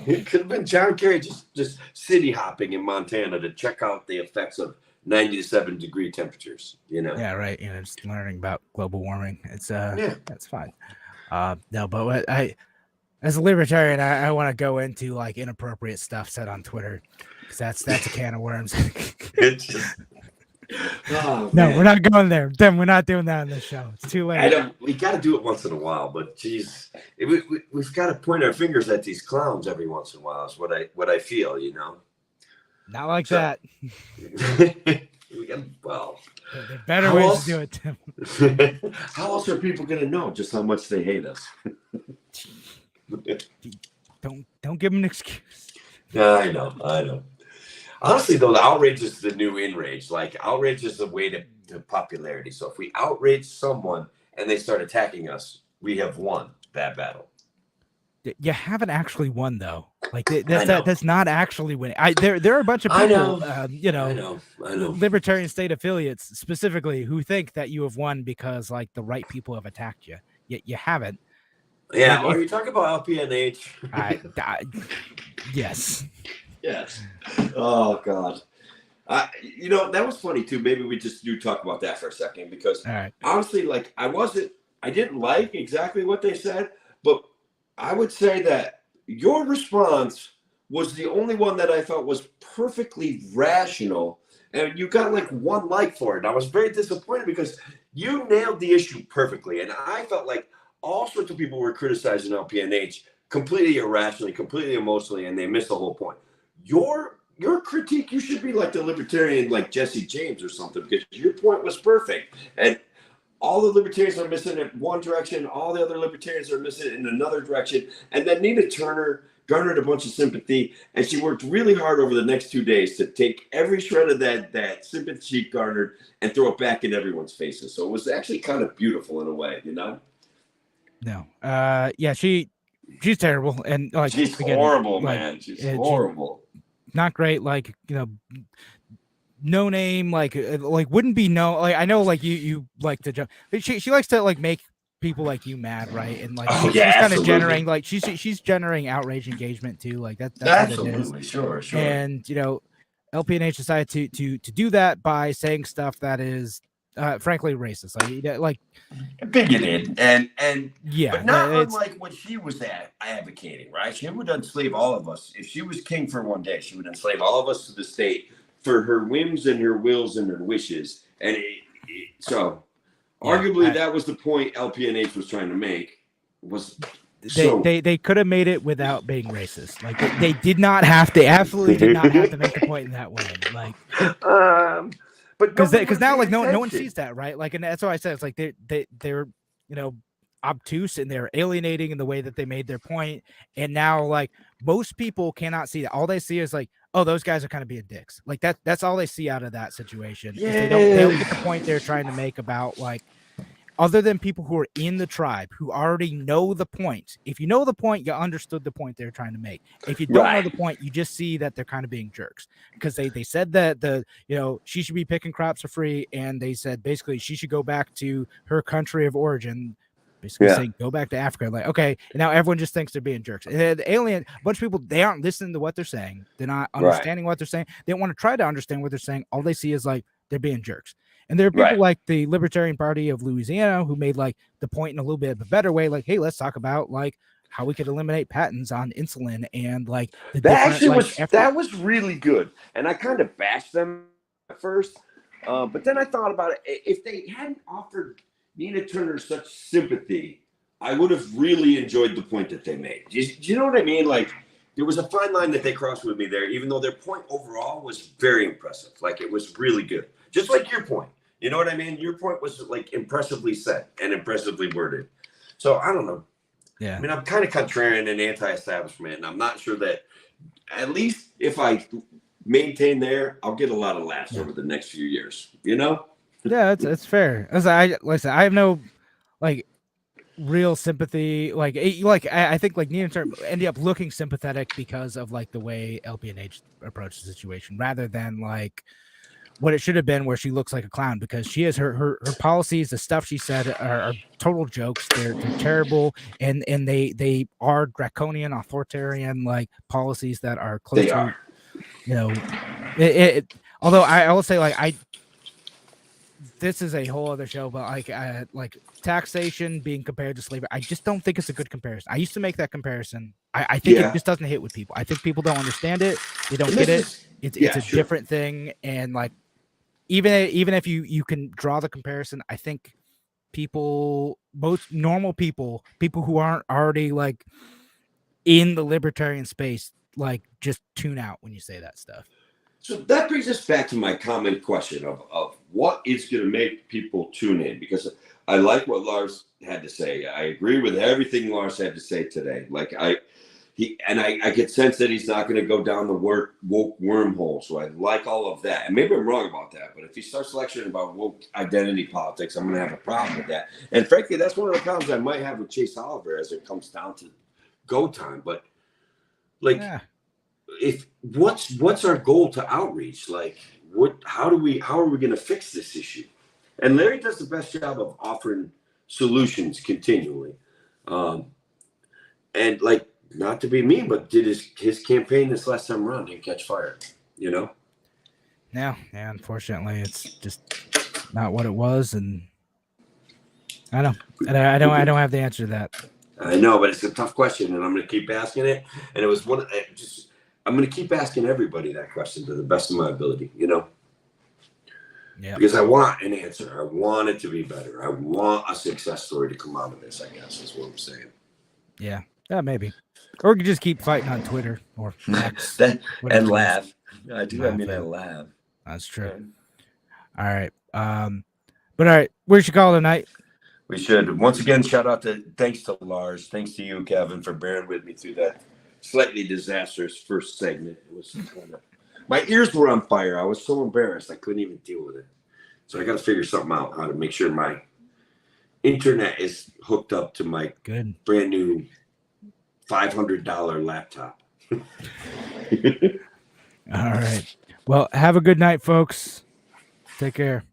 It could have been John Kerry just city hopping in Montana to check out the effects of 97 degree temperatures, you know. Yeah, right. You know, just learning about global warming. It's that's fine. No, but what as a libertarian, I want to go into like inappropriate stuff said on Twitter, because that's a can of worms. It's just, no, we're not going there. Then we're not doing that on this show. It's too late. We got to do it once in a while, but geez, we've got to point our fingers at these clowns every once in a while. Is what I feel, you know. Not like that. Well, there are better ways to do it, Tim. How else are people going to know just how much they hate us? Don't give them an excuse. I know. Honestly, though, the outrage is the new enrage. Like, outrage is the way to popularity. So if we outrage someone and they start attacking us, we have won that battle. You haven't actually won, though. Like that's not actually winning. There are a bunch of people, I know. Libertarian state affiliates specifically, who think that you have won because like the right people have attacked you. Yet you haven't. Yeah, are you talking about LPNH? Yes. Yes. Oh God. You know, that was funny too. Maybe we just do talk about that for a second, because honestly, like I didn't like exactly what they said, but I would say that your response was the only one that I felt was perfectly rational, and you got like one like for it. And I was very disappointed because you nailed the issue perfectly, and I felt like all sorts of people were criticizing LPNH completely irrationally, completely emotionally, and they missed the whole point. Your critique, you should be like the libertarian, like Jesse James or something, because your point was perfect. And all the libertarians are missing it in one direction, all the other libertarians are missing it in another direction. And then Nina Turner garnered a bunch of sympathy, and she worked really hard over the next 2 days to take every shred of that sympathy she garnered and throw it back in everyone's faces. So it was actually kind of beautiful in a way, you know? No. Yeah, she's terrible. And like she's horrible, man. She's horrible. Not great. Like, you know, no name, like wouldn't be no, like I know like you like to jump. She likes to like make people like you mad, right? And like Oh, she's yeah, kind of absolutely. generating like she's generating outrage engagement too. Like that's what it is. Absolutely, sure. And LPNH decided to do that by saying stuff that is frankly racist. Like bigoted and yeah, but not unlike what she was advocating, right? She would enslave all of us. If she was king for one day, she would enslave all of us to the state for her whims and her wills and her wishes. And arguably that was the point LPNH was trying to make. They could have made it without being racist. Like they did not have to. Absolutely did not have to make the point in that way. Like, but because now like no one sees that, right? Like, and that's why I said it's like they're obtuse and they're alienating in the way that they made their point. And now like most people cannot see that. All they see is like, oh, those guys are kind of being dicks. Like that's all they see out of that situation. Yeah. They don't get the point they're trying to make about like. Other than people who are in the tribe who already know the point. If you know the point, you understood the point they're trying to make. If you don't know the point, you just see that they're kind of being jerks because they said that she should be picking crops for free, and they said basically she should go back to her country of origin, basically saying go back to Africa. Like, okay, and now everyone just thinks they're being jerks. And the alien, a bunch of people, they aren't listening to what they're saying. They're not understanding what they're saying. They don't want to try to understand what they're saying. All they see is like they're being jerks. And there are people like the Libertarian Party of Louisiana who made like the point in a little bit of a better way. Like, hey, let's talk about like how we could eliminate patents on insulin and like that was really good. And I kind of bashed them at first, but then I thought about it. If they hadn't offered Nina Turner such sympathy, I would have really enjoyed the point that they made. Do you know what I mean? Like there was a fine line that they crossed with me there, even though their point overall was very impressive. Like it was really good. Just like your point. You know what I mean? Your point was like impressively said and impressively worded. So I don't know. Yeah. I mean, I'm kind of contrarian and anti-establishment, and I'm not sure that at least if I maintain there, I'll get a lot of laughs over the next few years. You know? Yeah, it's fair. As I have no like real sympathy. I think like Nina Turner ended up looking sympathetic because of like the way LPNH approached the situation, rather than like what it should have been, where she looks like a clown, because she has her policies, the stuff she said are total jokes. They're terrible, and they are draconian, authoritarian like policies that are close to, although I will say like this is a whole other show, but like taxation being compared to slavery, I just don't think it's a good comparison. I used to make that comparison. I think it just doesn't hit with people. I think people don't understand it. They don't get it. It's a different thing, and like even if you can draw the comparison, I think most normal people who aren't already like in the libertarian space, like just tune out when you say that stuff. So that brings us back to my common question of what is going to make people tune in, because I like what Lars had to say. I agree with everything Lars had to say today. Like I get sense that he's not going to go down the woke wormhole. So I like all of that. And maybe I'm wrong about that, but if he starts lecturing about woke identity politics, I'm going to have a problem with that. And frankly, that's one of the problems I might have with Chase Oliver as it comes down to go time. But like, what's our goal to outreach? Like, how are we going to fix this issue? And Larry does the best job of offering solutions continually. And like, not to be mean, but did his campaign this last time around didn't catch fire, you know? Yeah, unfortunately, it's just not what it was, and I don't have the answer to that. I know, but it's a tough question, and I'm going to keep asking it. And it was I'm going to keep asking everybody that question to the best of my ability, you know? Yeah. Because I want an answer. I want it to be better. I want a success story to come out of this, I guess, is what I'm saying. Yeah, maybe. Or we could just keep fighting on Twitter or X. And laugh. I do. I mean, I laugh. That's true. All right. But all right, we should call it a night. We should. Once again, thanks to Lars. Thanks to you, Kevin, for bearing with me through that slightly disastrous first segment. It was my ears were on fire. I was so embarrassed I couldn't even deal with it. So I got to figure something out, how to make sure my internet is hooked up to my brand new $500 laptop. All right. Well, have a good night, folks. Take care.